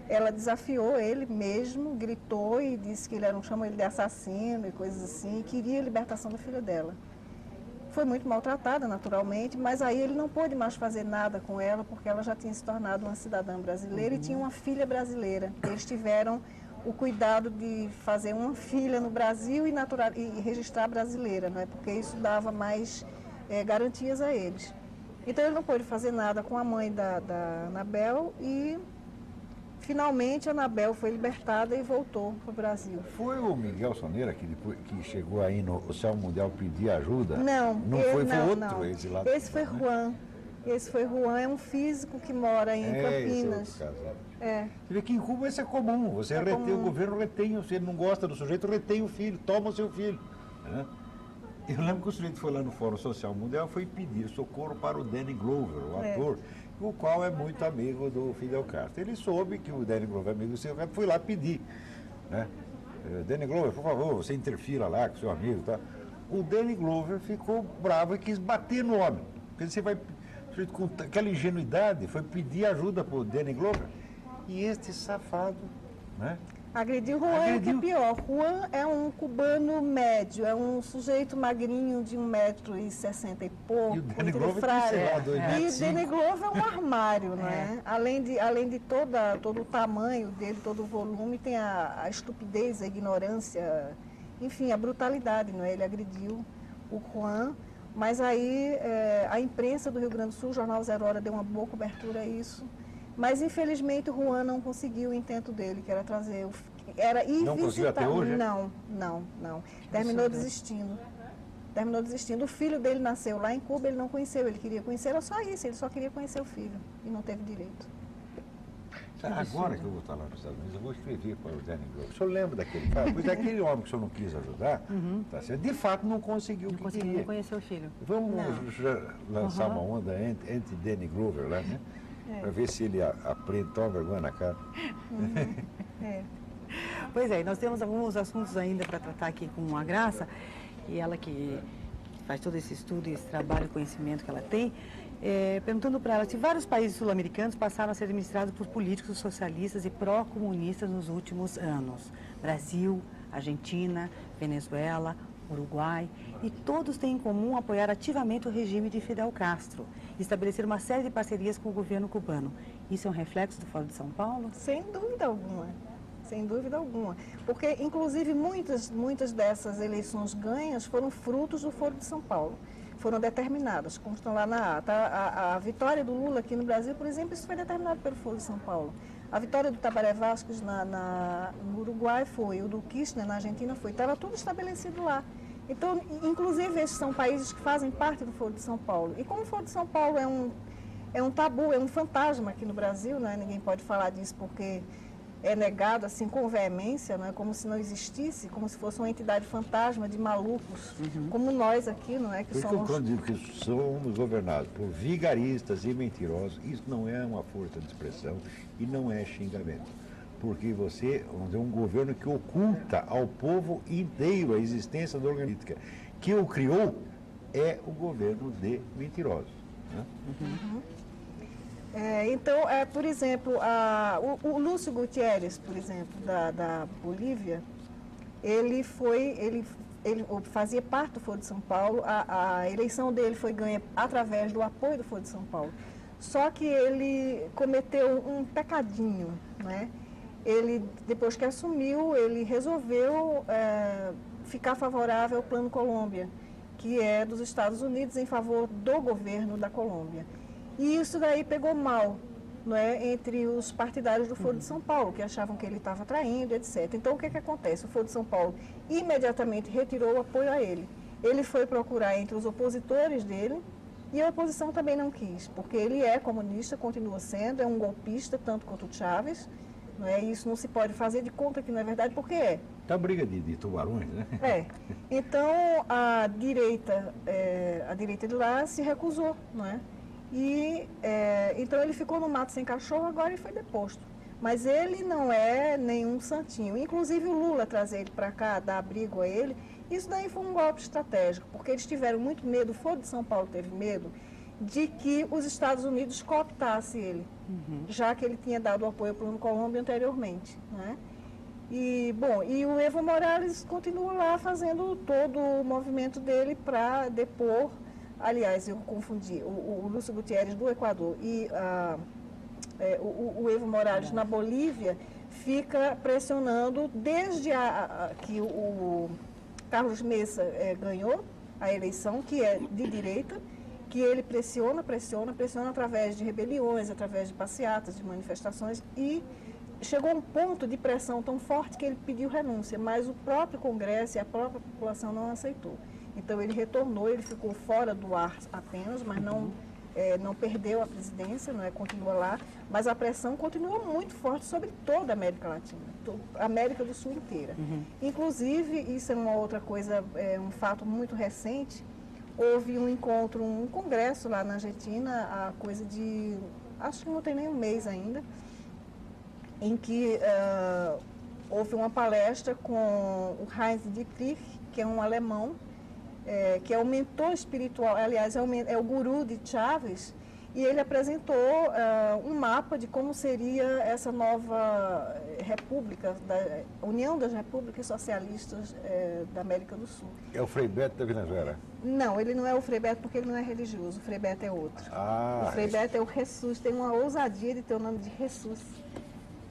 ela desafiou ele mesmo, gritou e disse que chamou ele de assassino e coisas assim, e queria a libertação da filha dela. Foi muito maltratada, naturalmente, mas aí ele não pôde mais fazer nada com ela, porque ela já tinha se tornado uma cidadã brasileira e tinha uma filha brasileira. Eles tiveram o cuidado de fazer uma filha no Brasil e registrar brasileira, não é? Porque isso dava mais garantias a eles. Então ele não pôde fazer nada com a mãe da Anabel e finalmente a Anabel foi libertada e voltou para o Brasil. Foi o Miguel Soneira que chegou aí no Céu Mundial pedir ajuda? Não, foi outro não. esse lá. Esse foi Juan. Esse foi Juan, é um físico que mora em Campinas. Esse é outro caso. É. Você vê que em Cuba isso é comum. Você retém, o governo retém, se ele não gosta do sujeito, retém o filho, toma o seu filho. Né? Eu lembro que o sujeito foi lá no Fórum Social Mundial e foi pedir socorro para o Danny Glover, o ator, o qual é muito amigo do Fidel Castro. Ele soube que o Danny Glover é amigo do Fidel Castro, foi lá pedir. Né? Danny Glover, por favor, você interfira lá com seu amigo. Tá? O Danny Glover ficou bravo e quis bater no homem. Porque você vai, com aquela ingenuidade, foi pedir ajuda para o Danny Glover. E este safado, né? Agrediu Juan, que é pior. Juan é um cubano médio, é um sujeito magrinho de 1,60 m e pouco. E o Danny Glover tem, sei lá, 2,5 m. E o Danny Glover é um armário, não é? Além de todo o tamanho dele, todo o volume, tem a estupidez, a ignorância, enfim, a brutalidade, não é? Ele agrediu o Juan, mas aí a imprensa do Rio Grande do Sul, o jornal Zero Hora, deu uma boa cobertura a isso. Mas, infelizmente, o Juan não conseguiu o intento dele, que era trazer era ir não visitar. conseguiu até hoje? Não. Terminou desistindo. O filho dele nasceu lá em Cuba, ele não conheceu, ele queria conhecer, era só isso, ele só queria conhecer o filho e não teve direito. Agora que eu vou estar lá nos Estados Unidos, eu vou escrever para o Danny Glover. O senhor lembra daquele cara? Pois aquele homem que o senhor não quis ajudar, tá certo? De fato não conseguiu o que queria. Não conhecer o filho. Vamos lançar uma onda anti-Danny Glover lá, né? Para ver se ele aprende, toma vergonha na cara. Pois é, nós temos alguns assuntos ainda para tratar aqui com a Graça, e ela que faz todo esse estudo e esse trabalho e conhecimento que ela tem, perguntando para ela se vários países sul-americanos passaram a ser administrados por políticos socialistas e pró-comunistas nos últimos anos. Brasil, Argentina, Venezuela, Uruguai, e todos têm em comum apoiar ativamente o regime de Fidel Castro e estabelecer uma série de parcerias com o governo cubano. Isso é um reflexo do Fórum de São Paulo? Sem dúvida alguma. Sem dúvida alguma. Porque, inclusive, muitas dessas eleições ganhas foram frutos do Foro de São Paulo. Foram determinadas, como estão lá na ata. A vitória do Lula aqui no Brasil, por exemplo, isso foi determinado pelo Foro de São Paulo. A vitória do Tabaré Vázquez no Uruguai foi, o do Kirchner na Argentina foi. Estava tudo estabelecido lá. Então, inclusive, esses são países que fazem parte do Foro de São Paulo. E como o Foro de São Paulo é um tabu, é um fantasma aqui no Brasil, né? Ninguém pode falar disso porque é negado assim com veemência, não é? Como se não existisse, como se fosse uma entidade fantasma de malucos, como nós aqui, não é? Que Por isso somos... que eu digo que somos governados por vigaristas e mentirosos. Isso não é uma força de expressão e não é xingamento. Porque você, vamos dizer, um governo que oculta ao povo inteiro a existência da organização. Que o criou é o governo de mentirosos. Né? Então, por exemplo, o Lúcio Gutierrez, por exemplo, da Bolívia, ele fazia parte do Foro de São Paulo, a eleição dele foi ganha através do apoio do Foro de São Paulo. Só que ele cometeu um pecadinho, né? Ele, depois que assumiu, ele resolveu ficar favorável ao Plano Colômbia, que é dos Estados Unidos em favor do governo da Colômbia. E isso daí pegou mal, não é, entre os partidários do Foro de São Paulo, que achavam que ele estava traindo, etc. Então, o que acontece? O Foro de São Paulo imediatamente retirou o apoio a ele. Ele foi procurar entre os opositores dele e a oposição também não quis, porque ele é comunista, continua sendo, é um golpista, tanto quanto o Chávez. Não é? Isso não se pode fazer de conta que não é verdade, porque é. Tá briga de tubarões, né? É. Então, a direita de lá se recusou, não é? E, então, ele ficou no mato sem cachorro, agora ele foi deposto. Mas ele não é nenhum santinho. Inclusive, o Lula trazer ele para cá, dar abrigo a ele, isso daí foi um golpe estratégico, porque eles tiveram muito medo, o Foro de São Paulo teve medo, de que os Estados Unidos cooptassem ele, já que ele tinha dado apoio ao Plano Colômbia anteriormente, né? E, bom, e o Evo Morales continua lá fazendo todo o movimento dele para depor, aliás, eu confundi, o Lúcio Gutierrez do Equador e o Evo Morales na Bolívia fica pressionando desde que o Carlos Mesa ganhou a eleição, que é de direita, que ele pressiona através de rebeliões, através de passeatas, de manifestações, e chegou a um ponto de pressão tão forte que ele pediu renúncia, mas o próprio Congresso e a própria população não aceitou. Então ele retornou, ele ficou fora do ar apenas, mas não perdeu a presidência, não é, continua lá, mas a pressão continua muito forte sobre toda a América Latina, a América do Sul inteira. Inclusive, isso é uma outra coisa, um fato muito recente. Houve um encontro, um congresso lá na Argentina, há coisa de, acho que não tem nem um mês ainda, em que houve uma palestra com o Heinz Dietrich, que é um alemão, que é o mentor espiritual, aliás, é o guru de Chávez, e ele apresentou um mapa de como seria essa nova república, da União das Repúblicas Socialistas da América do Sul. É o Frei Beto da Venezuela. Não, ele não é o Frei Beto porque ele não é religioso, o Frei Beto é outro. O Frei Beto é o Jesus, tem uma ousadia de ter o nome de Jesus.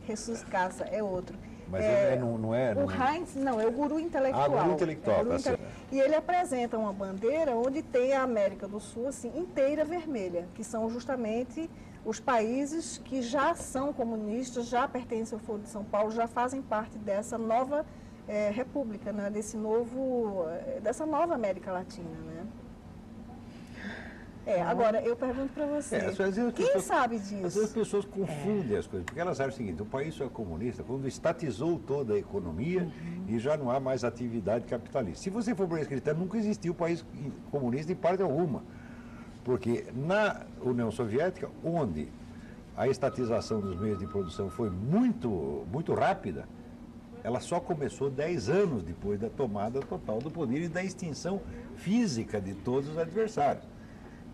Jesus Casa, é outro. Mas ele não é... O Heinz, não, é o guru intelectual. Guru intelectual, tá certo. E ele apresenta uma bandeira onde tem a América do Sul, assim, inteira vermelha, que são justamente os países que já são comunistas, já pertencem ao Foro de São Paulo, já fazem parte dessa nova república, né, dessa nova América Latina, né? Agora, eu pergunto para você, quem sabe disso? Às vezes as pessoas confundem as coisas, porque elas acham o seguinte: o país só é comunista quando estatizou toda a economia e já não há mais atividade capitalista. Se você for para escrita, nunca existiu país comunista em parte alguma, porque na União Soviética, onde a estatização dos meios de produção foi muito, muito rápida, ela só começou 10 anos depois da tomada total do poder e da extinção física de todos os adversários.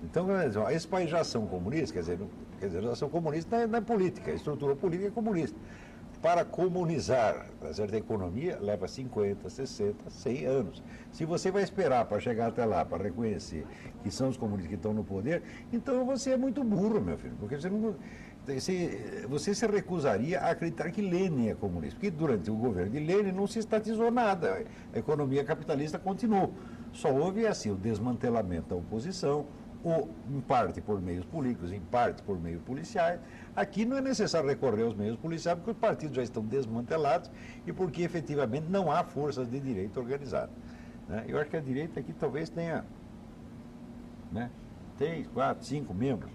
Então, esses países já são comunistas, quer dizer, já são comunistas na política, a estrutura política é comunista. Para comunizar a economia, leva 50, 60, 100 anos. Se você vai esperar para chegar até lá, para reconhecer que são os comunistas que estão no poder, então você é muito burro, meu filho, porque você se recusaria a acreditar que Lenin é comunista, porque durante o governo de Lenin não se estatizou nada, a economia capitalista continuou. Só houve assim o desmantelamento da oposição, ou em parte por meios políticos, em parte por meios policiais. Aqui não é necessário recorrer aos meios policiais, porque os partidos já estão desmantelados e porque efetivamente não há forças de direita organizadas, né? Eu acho que a direita aqui talvez tenha, né, 3, 4, 5 membros.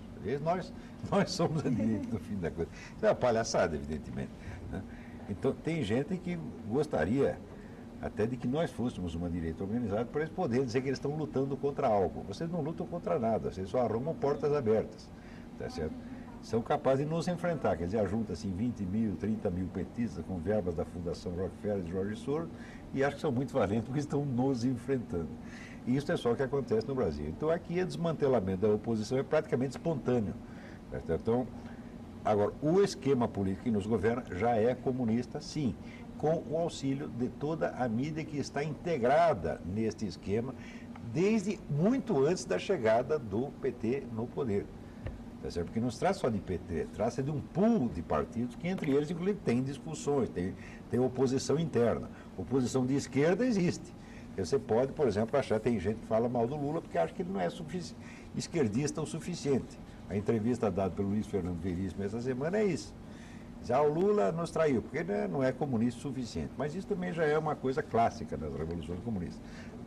Nós somos a direita no fim da coisa. Isso é uma palhaçada, evidentemente, né? Então tem gente que gostaria até de que nós fôssemos uma direita organizada para eles poderem dizer que eles estão lutando contra algo. Vocês não lutam contra nada, vocês só arrumam portas abertas, tá certo? São capazes de nos enfrentar, quer dizer, ajunta-se 20 mil, 30 mil petistas com verbas da Fundação Rockefeller e Jorge Soros e acho que são muito valentes porque estão nos enfrentando. E isso é só o que acontece no Brasil. Então aqui o desmantelamento da oposição é praticamente espontâneo, tá certo? Então, agora, o esquema político que nos governa já é comunista, sim, com o auxílio de toda a mídia que está integrada neste esquema desde muito antes da chegada do PT no poder. Tá certo? Porque não se trata só de PT, trata-se de um pool de partidos que entre eles, inclusive, tem discussões, tem oposição interna. Oposição de esquerda existe. Você pode, por exemplo, achar, tem gente que fala mal do Lula porque acha que ele não é esquerdista o suficiente. A entrevista dada pelo Luiz Fernando Veríssimo essa semana é isso. Já o Lula nos traiu, porque não é comunista o suficiente. Mas isso também já é uma coisa clássica nas revoluções comunistas.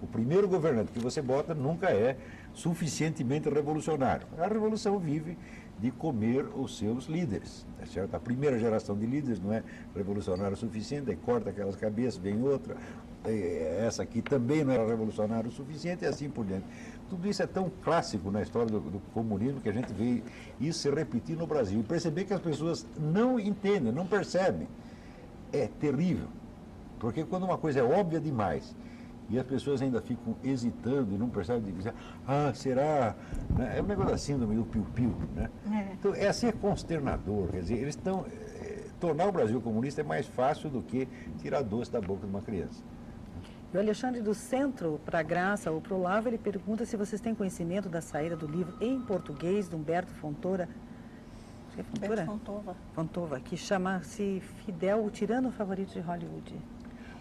O primeiro governante que você bota nunca é suficientemente revolucionário. A revolução vive de comer os seus líderes, tá certo? A primeira geração de líderes não é revolucionária o suficiente, aí corta aquelas cabeças, vem outra, essa aqui também não era revolucionária o suficiente, e assim por diante. Tudo isso é tão clássico na história do comunismo que a gente vê isso se repetir no Brasil. E perceber que as pessoas não entendem, não percebem, é terrível. Porque quando uma coisa é óbvia demais e as pessoas ainda ficam hesitando e não percebem, dizem, será? É um negócio da síndrome do piu-piu, né? Então, é ser consternador, quer dizer, eles estão... tornar o Brasil comunista é mais fácil do que tirar doce da boca de uma criança. E o Alexandre do Centro para a Graça ou para o Olavo, ele pergunta se vocês têm conhecimento da saída do livro em português de Humberto Fontoura. Acho que é Fontoura? Fontova. Fontova, que chama-se Fidel, o tirano favorito de Hollywood.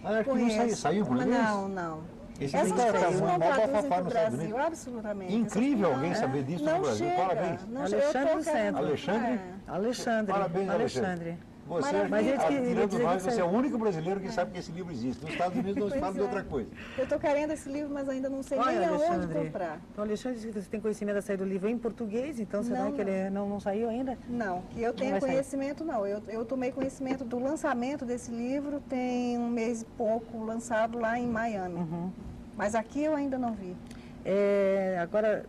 Acho que não saiu por português? Não. Esse Essas livro coisas tá não mó traduzem bafafá para o nos Estados Brasil, Unidos. absolutamente. Incrível Essas alguém coisas saber disso não no Brasil. chega, Parabéns. não Alexandre chega. do Centro. Alexandre? Alexandre. Parabéns, Alexandre. Você, Mas ele disse que- tirando ele nós, disse que você é o único brasileiro que sabe que esse livro existe. Nos Estados Unidos não se fala Pois de é. outra coisa. Eu estou querendo esse livro, mas ainda não sei Olha, nem aonde Alexandre. comprar. Então, Alexandre disse que você tem conhecimento da saída do livro em português, então será Não, que ele não saiu ainda? Não, que eu tenha vai sair. conhecimento, não. Eu tomei conhecimento do lançamento desse livro, tem um mês e pouco, lançado lá em Miami. Mas aqui eu ainda não vi. Agora,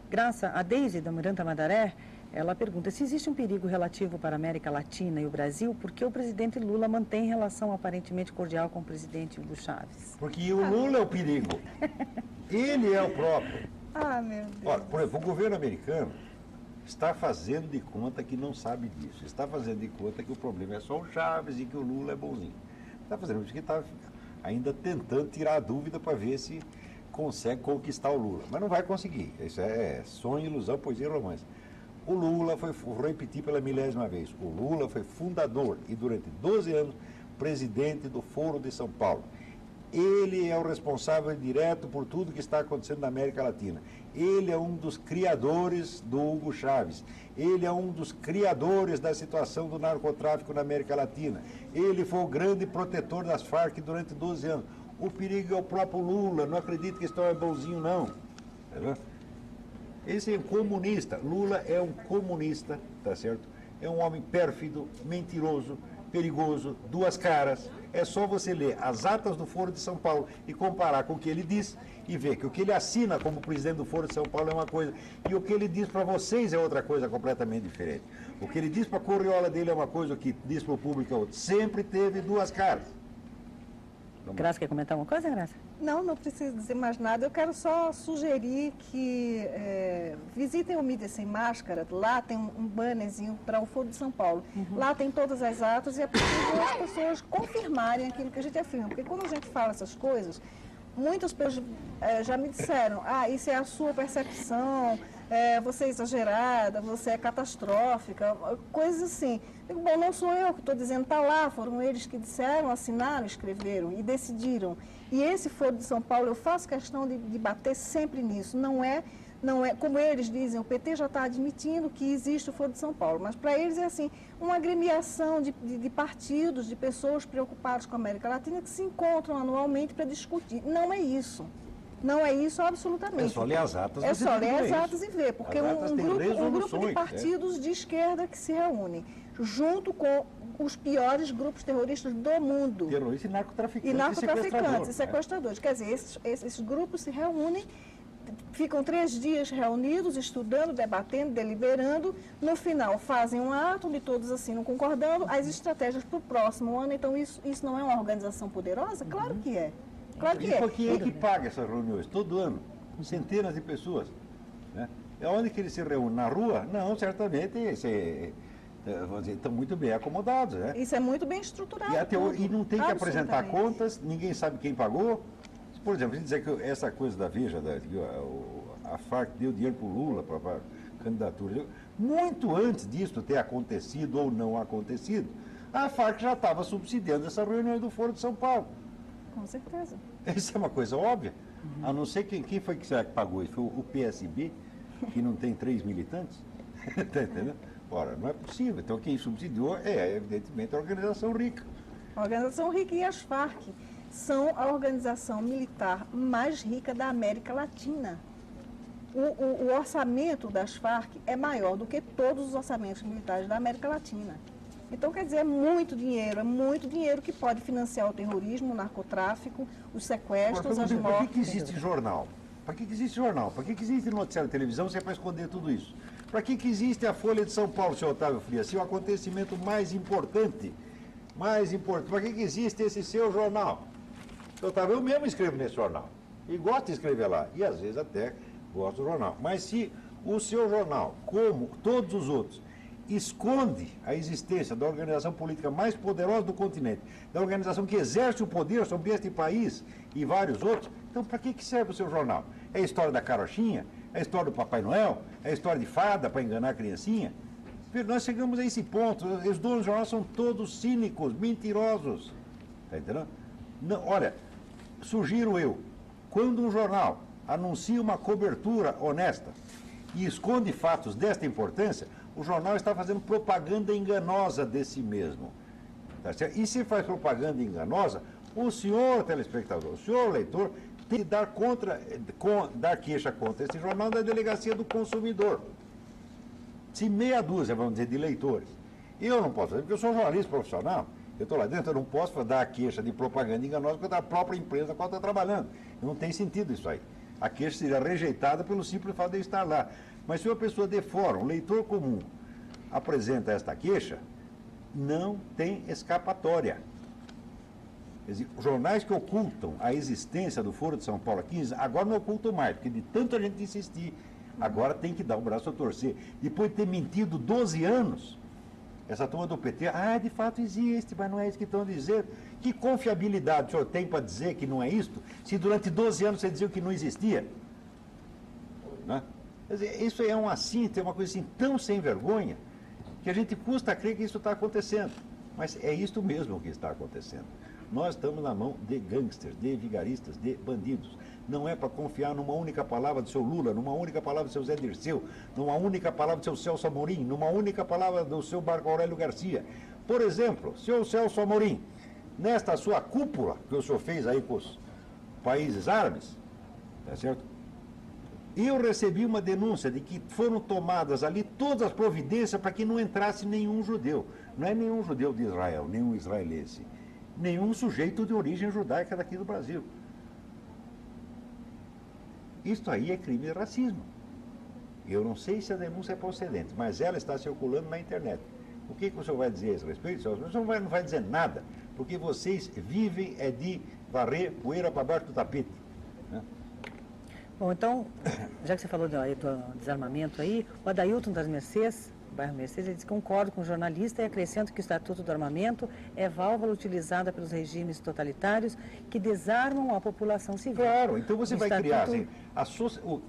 Graça, a Deise da Miranda Madaré, ela pergunta se existe um perigo relativo para a América Latina e o Brasil, porque o presidente Lula mantém relação aparentemente cordial com o presidente Hugo Chávez. Porque o Lula é o perigo. Ele é o próprio. Ah, meu Deus. Olha, por exemplo, o governo americano está fazendo de conta que não sabe disso. Está fazendo de conta que o problema é só o Chávez e que o Lula é bonzinho. Está fazendo isso que está ainda tentando tirar a dúvida para ver se consegue conquistar o Lula. Mas não vai conseguir. Isso é sonho, ilusão, poesia e romance. O Lula vou repetir pela 1000ª vez, o Lula foi fundador e durante 12 anos presidente do Foro de São Paulo. Ele é o responsável direto por tudo que está acontecendo na América Latina. Ele é um dos criadores do Hugo Chávez. Ele é um dos criadores da situação do narcotráfico na América Latina. Ele foi o grande protetor das Farc durante 12 anos. O perigo é o próprio Lula. Não acredito que esse é bonzinho, não. Tá vendo? Esse é um comunista. Lula é um comunista, tá certo? É um homem pérfido, mentiroso, perigoso, duas caras. É só você ler as atas do Foro de São Paulo e comparar com o que ele diz e ver que o que ele assina como presidente do Foro de São Paulo é uma coisa e o que ele diz para vocês é outra coisa completamente diferente. O que ele diz para a corriola dele é uma coisa, o que diz para o público é outra. Sempre teve duas caras. Graça, quer comentar alguma coisa, Graça? Não preciso dizer mais nada. Eu quero só sugerir que visitem o Mídia Sem Máscara. Lá tem um bannerzinho para o Foro de São Paulo. Lá tem todas as atas e é possível as pessoas confirmarem aquilo que a gente afirma. Porque quando a gente fala essas coisas, muitas pessoas já me disseram, isso é a sua percepção, você é exagerada, você é catastrófica, coisas assim. Digo, bom, não sou eu que estou dizendo, está lá, foram eles que disseram, assinaram, escreveram e decidiram. E esse Foro de São Paulo, eu faço questão de bater sempre nisso. Não é, como eles dizem, o PT já está admitindo que existe o Foro de São Paulo, mas para eles é assim, uma agremiação de partidos, de pessoas preocupadas com a América Latina que se encontram anualmente para discutir. Não é isso. Não é isso absolutamente. É só ler as atas. É você só tem ler que as ler atas isso. e ver, porque As atas um têm grupo de resoluções, partidos de esquerda que se reúnem, junto com os piores grupos terroristas do mundo. Terrorista e narcotraficante. E narcotraficantes e sequestrador, sequestradores. Quer dizer, esses grupos se reúnem, ficam 3 dias reunidos, estudando, debatendo, deliberando. No final, fazem um ato onde todos assinam concordando as estratégias para o próximo ano. Então, isso não é uma organização poderosa? Claro que é. Claro que E é. por quem é que paga essas reuniões? Todo ano. Centenas de pessoas. Né? É onde que eles se reúnem? Na rua? Não, certamente estão muito bem acomodados. Né? Isso é muito bem estruturado. E não tem que apresentar Absolutamente. contas, ninguém sabe quem pagou. Por exemplo, a gente dizer que essa coisa da Veja, que a Farc deu dinheiro para o Lula, para a candidatura, muito antes disso ter acontecido ou não acontecido, a Farc já estava subsidiando essa reunião do Foro de São Paulo. Com certeza. Isso é uma coisa óbvia. A não ser quem foi que será que pagou isso? Foi o PSB, que não tem 3 militantes? Está entendendo? Ora, não é possível. Então quem subsidiou evidentemente, a organização rica. A organização rica e as Farc. são a organização militar mais rica da América Latina. O orçamento das Farc é maior do que todos os orçamentos militares da América Latina. Então, quer dizer, é muito dinheiro que pode financiar o terrorismo, o narcotráfico, os sequestros, as mortes. Por que existe jornal? Para que existe jornal? Para que existe noticiário de televisão se é para esconder tudo isso? Para que existe a Folha de São Paulo, senhor Otávio Frias? Se o acontecimento mais importante, para que existe esse seu jornal? Senhor Otávio, eu mesmo escrevo nesse jornal. E gosto de escrever lá. E às vezes até gosto do jornal. Mas se o seu jornal, como todos os outros, esconde a existência da organização política mais poderosa do continente, da organização que exerce o poder sobre este país e vários outros, então para que serve o seu jornal? É a história da carochinha? É a história do Papai Noel? É a história de fada para enganar a criancinha? Nós chegamos a esse ponto. Os donos do jornal são todos cínicos, mentirosos. Está entendendo? Não, olha, sugiro eu, quando um jornal anuncia uma cobertura honesta e esconde fatos desta importância, o jornal está fazendo propaganda enganosa de si mesmo. Tá certo? E se faz propaganda enganosa, o senhor telespectador, o senhor leitor, tem que dar queixa contra esse jornal da Delegacia do Consumidor. Se meia dúzia, vamos dizer, de leitores. Eu não posso fazer, porque eu sou jornalista profissional, eu estou lá dentro, eu não posso dar a queixa de propaganda enganosa contra a própria empresa com a qual estou trabalhando. Não tem sentido isso aí. A queixa seria rejeitada pelo simples fato de eu estar lá. Mas se uma pessoa de fora, um leitor comum, apresenta esta queixa, não tem escapatória. Quer dizer, jornais que ocultam a existência do Foro de São Paulo aqui, agora não ocultam mais, porque de tanta gente insistir, agora tem que dar o braço a torcer. Depois de ter mentido 12 anos, essa turma do PT, de fato existe, mas não é isso que estão dizendo. Que confiabilidade o senhor tem para dizer que não é isto, se durante 12 anos você dizia que não existia? Né? Quer dizer, isso é uma coisa assim tão sem vergonha, que a gente custa a crer que isso está acontecendo. Mas é isto mesmo que está acontecendo. Nós estamos na mão de gangsters, de vigaristas, de bandidos. Não é para confiar numa única palavra do seu Lula, numa única palavra do seu Zé Dirceu, numa única palavra do seu Celso Amorim, numa única palavra do seu Marco Aurélio Garcia. Por exemplo, seu Celso Amorim, nesta sua cúpula que o senhor fez aí com os países árabes, tá certo? Eu recebi uma denúncia de que foram tomadas ali todas as providências para que não entrasse nenhum judeu. Não é nenhum judeu de Israel, nenhum israelense, nenhum sujeito de origem judaica daqui do Brasil. Isto aí é crime de racismo. Eu não sei se a denúncia é procedente, mas ela está circulando na internet. O que o senhor vai dizer a esse respeito? O senhor não vai dizer nada, porque vocês vivem de varrer poeira para baixo do tapete. Né? Bom, então, já que você falou do desarmamento aí, o Adailton das Mercês, bairro Mercês, ele diz que concorda com o jornalista e acrescenta que o Estatuto do Armamento é válvula utilizada pelos regimes totalitários que desarmam a população civil. Claro, então você vai criar assim, a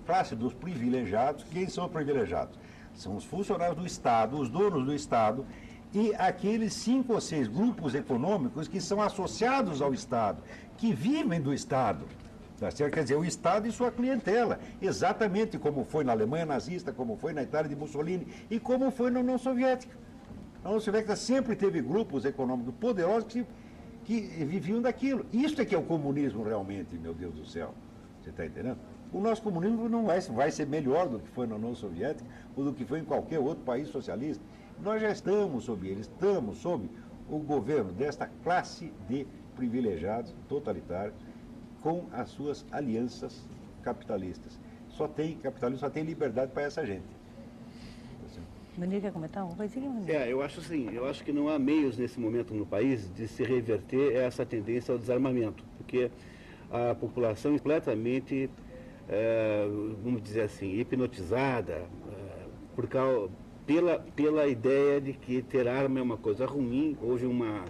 classe dos privilegiados. Quem são os privilegiados? São os funcionários do Estado, os donos do Estado e aqueles 5 ou 6 grupos econômicos que são associados ao Estado, que vivem do Estado. Tá certo? Quer dizer, o Estado e sua clientela, exatamente como foi na Alemanha nazista, como foi na Itália de Mussolini e como foi na União Soviética. A União Soviética sempre teve grupos econômicos poderosos que viviam daquilo. Isso é que é o comunismo realmente, meu Deus do céu. Você está entendendo? O nosso comunismo não vai ser melhor do que foi na União Soviética ou do que foi em qualquer outro país socialista. Nós já estamos sob ele, estamos sob o governo desta classe de privilegiados totalitários, com as suas alianças capitalistas. Capitalismo só tem liberdade para essa gente. Manir, quer comentar uma coisinha? Eu acho que não há meios nesse momento no país de se reverter essa tendência ao desarmamento, porque a população é completamente, vamos dizer assim, hipnotizada pela ideia de que ter arma é uma coisa ruim. Houve uma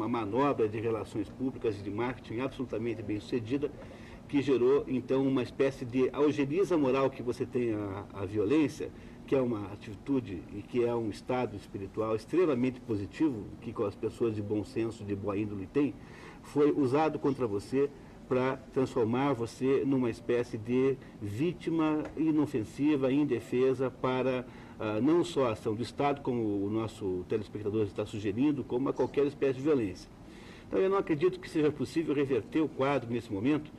manobra de relações públicas e de marketing absolutamente bem sucedida, que gerou então uma espécie de algeriza moral que você tem a violência, que é uma atitude e que é um estado espiritual extremamente positivo, que com as pessoas de bom senso, de boa índole têm, foi usado contra você para transformar você numa espécie de vítima inofensiva, indefesa para não só a ação do Estado, como o nosso telespectador está sugerindo, como a qualquer espécie de violência. Então, eu não acredito que seja possível reverter o quadro nesse momento,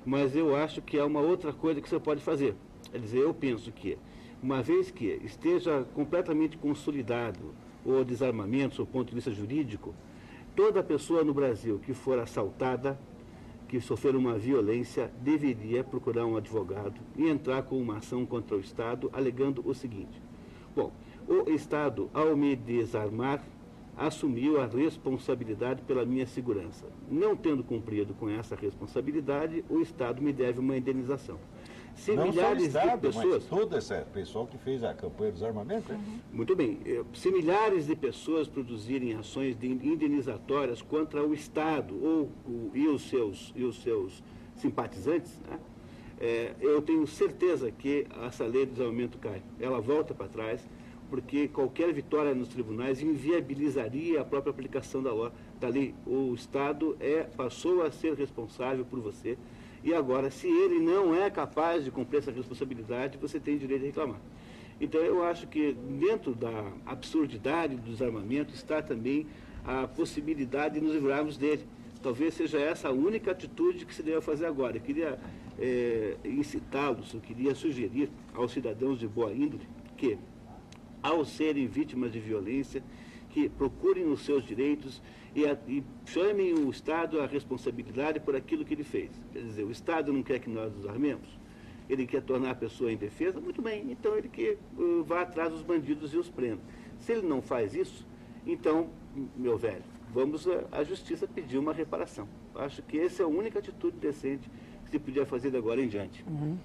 mas eu acho que há uma outra coisa que você pode fazer. Quer dizer, eu penso que, uma vez que esteja completamente consolidado o desarmamento, do ponto de vista jurídico, toda pessoa no Brasil que for assaltada, que sofrer uma violência, deveria procurar um advogado e entrar com uma ação contra o Estado, alegando o seguinte: bom, o Estado, ao me desarmar, assumiu a responsabilidade pela minha segurança. Não tendo cumprido com essa responsabilidade, o Estado me deve uma indenização. Se Não milhares só o Estado, de pessoas... mas todo esse pessoal que fez a campanha do desarmamento, né? Muito bem. Se milhares de pessoas produzirem ações indenizatórias contra o Estado e os seus simpatizantes, né, eu tenho certeza que essa lei do desarmamento cai. Ela volta para trás, porque qualquer vitória nos tribunais inviabilizaria a própria aplicação da lei. O Estado passou a ser responsável por você, e agora, se ele não é capaz de cumprir essa responsabilidade, você tem direito de reclamar. Então, eu acho que dentro da absurdidade do desarmamento está também a possibilidade de nos livrarmos dele. Talvez seja essa a única atitude que se deve fazer agora. Eu queria incitá-los, eu queria sugerir aos cidadãos de boa índole que, ao serem vítimas de violência, que procurem os seus direitos e chamem o Estado à responsabilidade por aquilo que ele fez. Quer dizer, o Estado não quer que nós nos armemos, ele quer tornar a pessoa indefesa, muito bem, então ele que vá atrás dos bandidos e os prenda. Se ele não faz isso, então, meu velho, vamos à justiça pedir uma reparação. Acho que essa é a única atitude decente que se podia fazer de agora em diante. Uhum.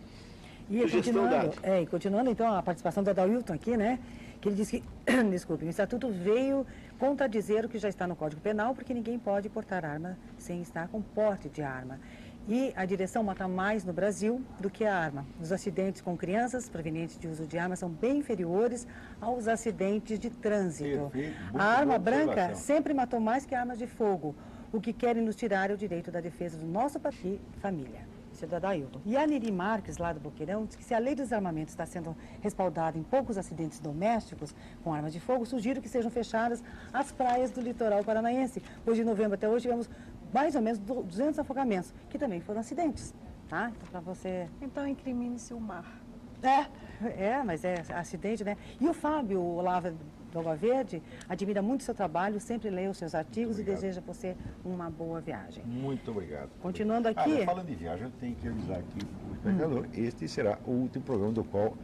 E continuando, então, a participação do Adailton aqui, né? Que ele disse que, desculpe, o Estatuto veio contradizer o que já está no Código Penal, porque ninguém pode portar arma sem estar com porte de arma. E a direção mata mais no Brasil do que a arma. Os acidentes com crianças provenientes de uso de armas são bem inferiores aos acidentes de trânsito. A arma branca sempre matou mais que armas de fogo. O que querem nos tirar é o direito da defesa do nosso país e família. Isso é do Adailton. E a Neri Marques, lá do Boqueirão, diz que se a lei do desarmamento está sendo respaldada em poucos acidentes domésticos com armas de fogo, sugiro que sejam fechadas as praias do litoral paranaense. Pois de novembro até hoje tivemos mais ou menos 200 afogamentos, que também foram acidentes, tá? Então, para você... Então, incrimine-se o mar. Mas é acidente, né? E o Fábio Olavo do Água Verde admira muito o seu trabalho, sempre lê os seus artigos e deseja por você uma boa viagem. Muito obrigado. Continuando aqui... falando de viagem, eu tenho que avisar aqui o espectador, este será o último programa do qual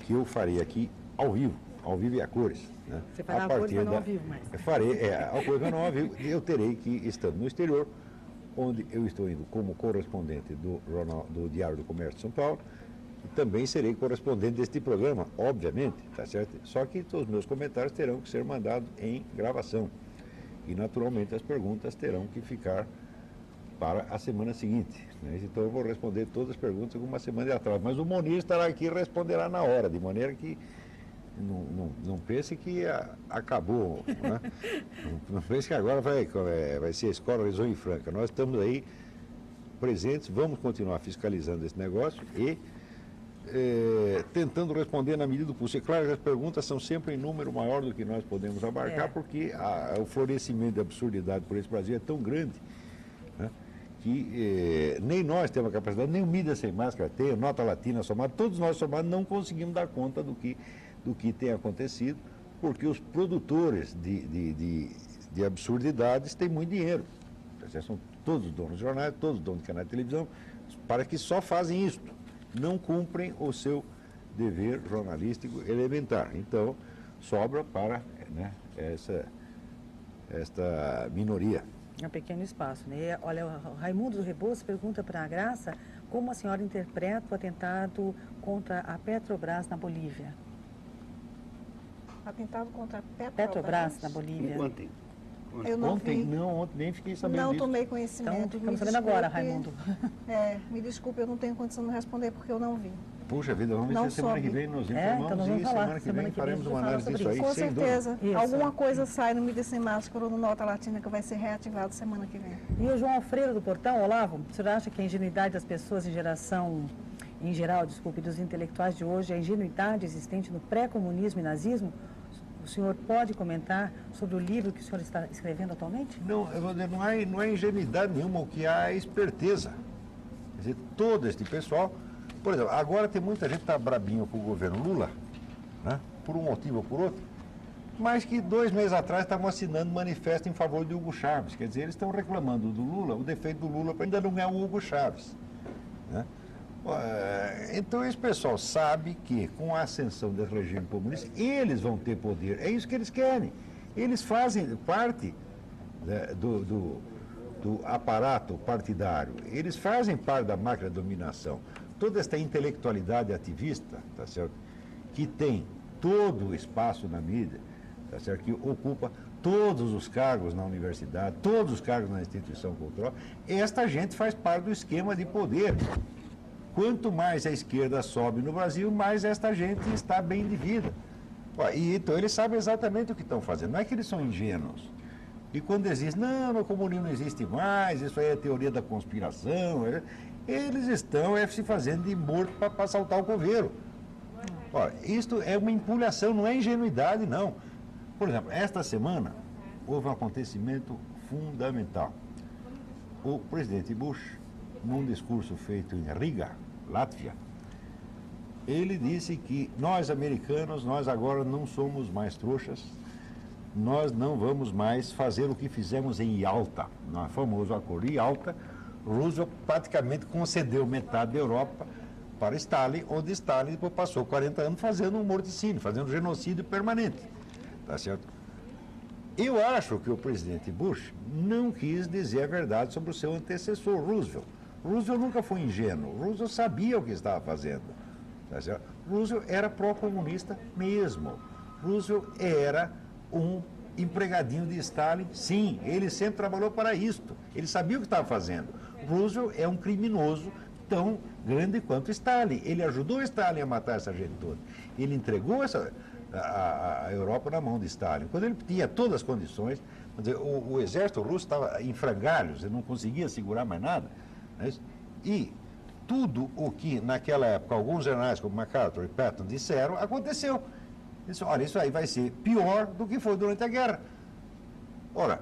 que eu farei aqui ao vivo e a cores. Né? Você fará a cores, mas não ao vivo mais. Ao cores, mas não ao vivo, eu terei que, estando no exterior, onde eu estou indo como correspondente do Diário do Comércio de São Paulo, e também serei correspondente deste programa, obviamente, tá certo? Só que todos os meus comentários terão que ser mandados em gravação. E, naturalmente, as perguntas terão que ficar para a semana seguinte. Né? Então, eu vou responder todas as perguntas com uma semana de atraso. Mas o Monir estará aqui e responderá na hora, de maneira que não pense que acabou. Né? Não pense que agora vai ser a escola Horizonte e Franca. Nós estamos aí presentes, vamos continuar fiscalizando esse negócio e tentando responder na medida do possível. Claro que as perguntas são sempre em número maior do que nós podemos abarcar, porque o florescimento de absurdidade por esse Brasil é tão grande, né, que nem nós temos a capacidade, nem o Mídia Sem Máscara tem, a Nota Latina somada, todos nós somados não conseguimos dar conta do que tem acontecido, porque os produtores de absurdidades têm muito dinheiro. São todos donos de jornais, todos donos de canais de televisão, para que só fazem isso. Não cumprem o seu dever jornalístico elementar. Então, sobra para esta minoria. É um pequeno espaço, né? Olha, o Raimundo do Rebouças pergunta para a Graça como a senhora interpreta o atentado contra a Petrobras na Bolívia. Atentado contra a Petrobras na Bolívia. Ontem. Eu não vi. Ontem nem fiquei sabendo Não disso. tomei conhecimento. Então, ficamos sabendo agora, Raimundo. Me desculpe, eu não tenho condição de responder porque eu não vi. Puxa vida, vamos ver se semana que vem nós informamos então nós vamos falar. semana que vem faremos uma análise disso aí, Com sem certeza. dúvida. Alguma coisa sai no Mídia Sem Máscara ou no Nota Latina que vai ser reativado semana que vem. E o João Alfredo do Portão, Olavo, o senhor acha que a ingenuidade das pessoas em geral, dos intelectuais de hoje, a ingenuidade existente no pré-comunismo e nazismo, o senhor pode comentar sobre o livro que o senhor está escrevendo atualmente? Não, eu vou dizer, não há ingenuidade nenhuma, o que há é esperteza. Quer dizer, todo este pessoal... Por exemplo, agora tem muita gente que está brabinho com o governo Lula, né, por um motivo ou por outro, mas que 2 meses atrás estavam assinando manifesto em favor de Hugo Chávez. Quer dizer, eles estão reclamando do Lula, o defeito do Lula ainda não é o Hugo Chávez. Né? Então esse pessoal sabe que com a ascensão desse regime comunista, eles vão ter poder. É isso que eles querem. Eles fazem parte, né, do aparato partidário, eles fazem parte da máquina de dominação. Toda esta intelectualidade ativista, tá certo? Que tem todo o espaço na mídia, tá certo? Que ocupa todos os cargos na universidade, todos os cargos na instituição cultural, esta gente faz parte do esquema de poder. Quanto mais a esquerda sobe no Brasil, mais esta gente está bem de vida. E então eles sabem exatamente o que estão fazendo, não é que eles são ingênuos. E quando eles dizem, não, o comunismo não existe mais, isso aí é teoria da conspiração, eles estão se fazendo de morto para assaltar o coveiro. Isto é uma empulhação, não é ingenuidade, não. Por exemplo, esta semana houve um acontecimento fundamental. O presidente Bush, num discurso feito em Riga, Látvia, ele disse que nós americanos, nós agora não somos mais trouxas, nós não vamos mais fazer o que fizemos em Yalta, no famoso acordo de Yalta. Roosevelt praticamente concedeu metade da Europa para Stalin, onde Stalin depois passou 40 anos fazendo um morticínio, fazendo um genocídio permanente. Tá certo? Eu acho que o presidente Bush não quis dizer a verdade sobre o seu antecessor, Roosevelt. Roosevelt nunca foi ingênuo, Roosevelt sabia o que estava fazendo. Tá certo? Roosevelt era pró-comunista mesmo. Roosevelt era um empregadinho de Stalin, sim, ele sempre trabalhou para isto, ele sabia o que estava fazendo. Roosevelt é um criminoso tão grande quanto Stalin, ele ajudou Stalin a matar essa gente toda, ele entregou a Europa na mão de Stalin, quando ele tinha todas as condições. Quer dizer, o exército russo estava em frangalhos, ele não conseguia segurar mais nada, né? E tudo o que naquela época alguns generais como MacArthur e Patton disseram, aconteceu. Disse, olha, isso aí vai ser pior do que foi durante a guerra. Ora,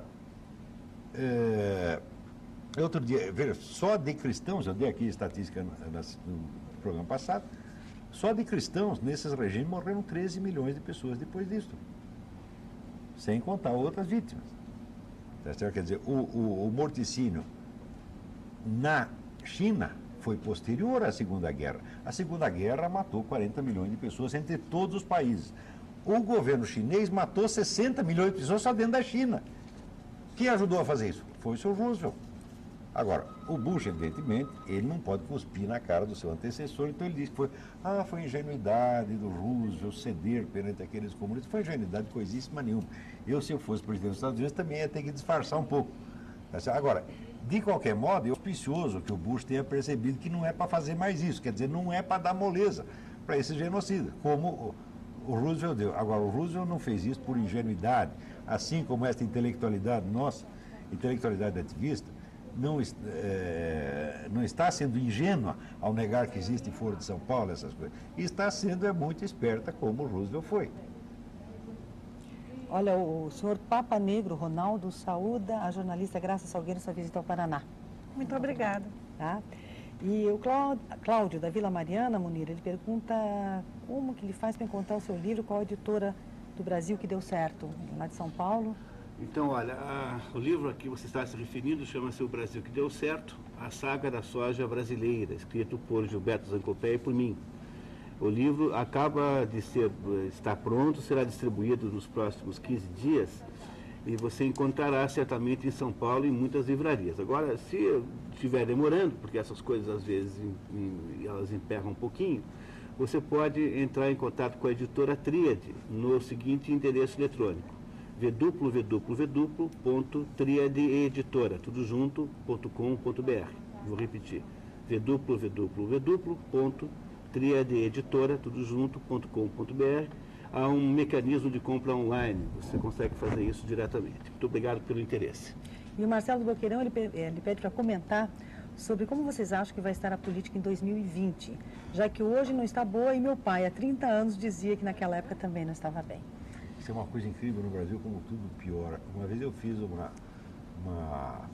outro dia, veja, só de cristãos, eu dei aqui estatística no programa passado, só de cristãos nesses regimes morreram 13 milhões de pessoas depois disso, sem contar outras vítimas. Tá certo? Quer dizer, o morticínio na China foi posterior à Segunda Guerra. A Segunda Guerra matou 40 milhões de pessoas entre todos os países. O governo chinês matou 60 milhões de pessoas só dentro da China. Quem ajudou a fazer isso? Foi o seu Roosevelt. Agora, o Bush, evidentemente, ele não pode cuspir na cara do seu antecessor, então ele diz que foi ingenuidade do Roosevelt ceder perante aqueles comunistas. Foi ingenuidade coisíssima nenhuma. Se eu fosse presidente dos Estados Unidos, também ia ter que disfarçar um pouco. Agora, de qualquer modo, é auspicioso que o Bush tenha percebido que não é para fazer mais isso, quer dizer, não é para dar moleza para esse genocida, como o Roosevelt deu. Agora, o Roosevelt não fez isso por ingenuidade, assim como essa intelectualidade nossa, intelectualidade ativista, não está sendo ingênua ao negar que existe Foro de São Paulo, essas coisas. E está sendo muito esperta, como o Roosevelt foi. Olha, o senhor Papa Negro Ronaldo saúda a jornalista Graça Salgueiro sua visita ao Paraná. Muito obrigada. Tá? E o Cláudio, da Vila Mariana, Munir, ele pergunta como que ele faz para encontrar o seu livro, qual a editora do Brasil que deu certo, lá de São Paulo. Então, olha, o livro a que você está se referindo chama-se O Brasil que Deu Certo, a saga da soja brasileira, escrito por Gilberto Zancopé e por mim. O livro acaba de estar pronto, será distribuído nos próximos 15 dias e você encontrará certamente em São Paulo em muitas livrarias. Agora, se estiver demorando, porque essas coisas às vezes elas emperram um pouquinho, você pode entrar em contato com a editora Tríade no seguinte endereço eletrônico: www.triadeeditora, tudo junto.com.br. Vou repetir: www.triadeeditora, tudo junto.com.br. Há um mecanismo de compra online, você consegue fazer isso diretamente. Muito obrigado pelo interesse. E o Marcelo do Boqueirão, ele pede para comentar sobre como vocês acham que vai estar a política em 2020, já que hoje não está boa e meu pai, há 30 anos, dizia que naquela época também não estava bem. Isso é uma coisa incrível no Brasil, como tudo piora. Uma vez eu fiz uma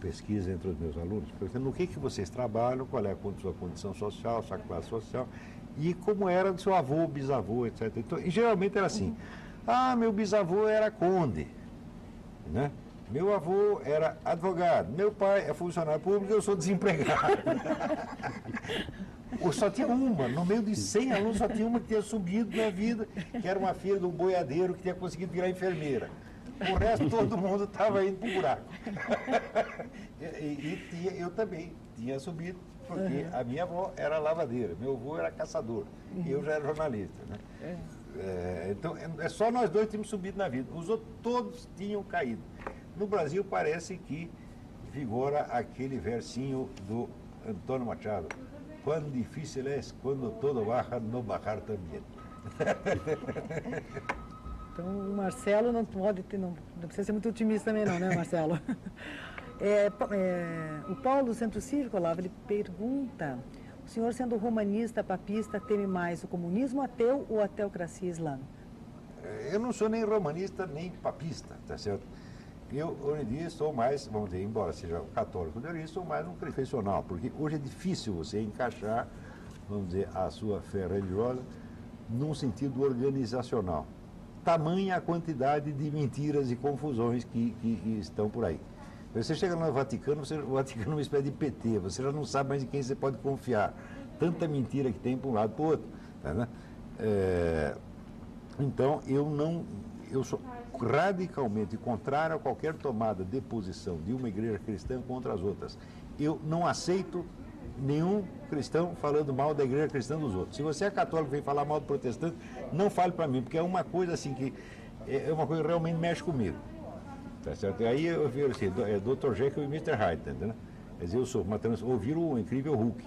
pesquisa entre os meus alunos, perguntando no que vocês trabalham, qual é a sua condição social, sua classe social, e como era do seu avô, bisavô, etc. Então, e geralmente era assim, meu bisavô era conde, né? Meu avô era advogado, meu pai é funcionário público, eu sou desempregado. Só tinha uma, no meio de 100 alunos, só tinha uma que tinha subido na vida, que era uma filha de um boiadeiro que tinha conseguido virar enfermeira. O resto, todo mundo estava indo para o buraco. Eu também tinha subido, porque a minha avó era lavadeira, meu avô era caçador, eu já era jornalista. Né? Então, é só nós dois tínhamos subido na vida, os outros todos tinham caído. No Brasil, parece que vigora aquele versinho do Antônio Machado. Quão difícil é quando todo baja, no bajar também. Então, o Marcelo não pode ter, não precisa ser muito otimista também não, né, Marcelo? O Paulo do Centro Cívico, Olavo, ele pergunta, o senhor sendo romanista, papista, teme mais o comunismo ateu ou a teocracia islâmica? Eu não sou nem romanista, nem papista, tá certo? Eu, hoje em dia, sou mais, vamos dizer, embora seja católico, eu sou mais um confessional, porque hoje é difícil você encaixar, vamos dizer, a sua fé religiosa num sentido organizacional. Tamanha a quantidade de mentiras e confusões que estão por aí. Você chega no Vaticano, o Vaticano é uma espécie de PT, você já não sabe mais em quem você pode confiar. Tanta mentira que tem para um lado e para o outro. Tá, né? Então, eu sou radicalmente contrário a qualquer tomada de posição de uma igreja cristã contra as outras. Eu não aceito nenhum cristão falando mal da igreja cristã dos outros. Se você é católico e vem falar mal do protestante, não fale para mim, porque é uma coisa assim que é uma coisa que realmente mexe comigo. Tá certo? E aí eu vi assim, Dr. Jekyll e Mr. Hyde, entendeu? Quer dizer, eu sou uma ouvir o incrível Hulk.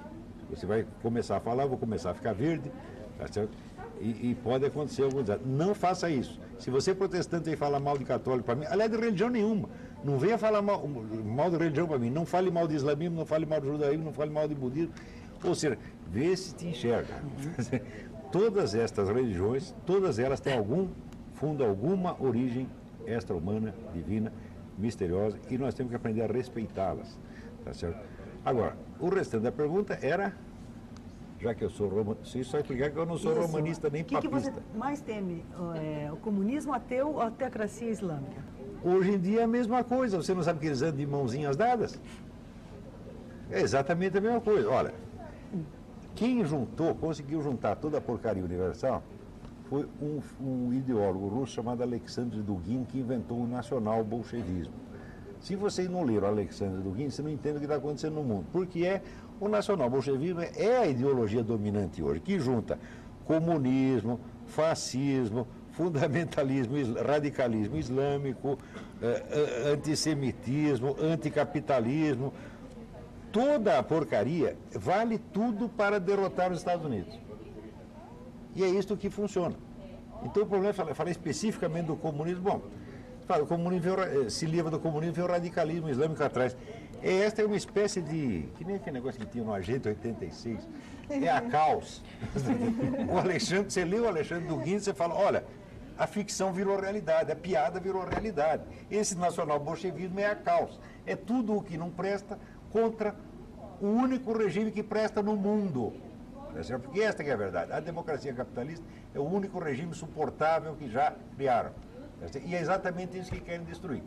Você vai começar a falar, eu vou começar a ficar verde, tá certo? E pode acontecer algum desastre. Não faça isso. Se você é protestante e falar mal de católico para mim, aliás, de religião nenhuma, não venha falar mal de religião para mim. Não fale mal de islamismo, não fale mal de judaísmo, não fale mal de budismo. Ou seja, vê se te enxerga. Todas estas religiões, todas elas têm alguma origem extra-humana, divina, misteriosa, e nós temos que aprender a respeitá-las. Tá certo? Agora, o restante da pergunta era... Já que eu sou romanista, isso vai explicar que eu não sou romanista nem papista. O que você mais teme? O comunismo ateu ou a teocracia islâmica? Hoje em dia é a mesma coisa. Você não sabe que eles andam de mãozinhas dadas? É exatamente a mesma coisa. Olha, quem conseguiu juntar toda a porcaria universal foi um ideólogo russo chamado Alexandre Dugin, que inventou o nacional-bolchevismo. Se vocês não leram Alexandre Dugin, você não entende o que está acontecendo no mundo. Porque o nacional-bolchevismo é a ideologia dominante hoje, que junta comunismo, fascismo, fundamentalismo, radicalismo islâmico, antissemitismo, anticapitalismo. Toda a porcaria vale tudo para derrotar os Estados Unidos. E é isso que funciona. Então o problema é falar especificamente do comunismo. Bom, o comunismo se livra do comunismo, vem o radicalismo islâmico atrás. Esta é uma espécie de... que nem aquele negócio que tinha no Agente 86. É a caos. O Alexandre, você lê o Alexandre Dugin, você fala, olha, a ficção virou realidade, a piada virou realidade. Esse nacional-bolchevismo é a caos. É tudo o que não presta contra o único regime que presta no mundo. Porque esta que é a verdade. A democracia capitalista é o único regime suportável que já criaram. E é exatamente isso que querem destruir.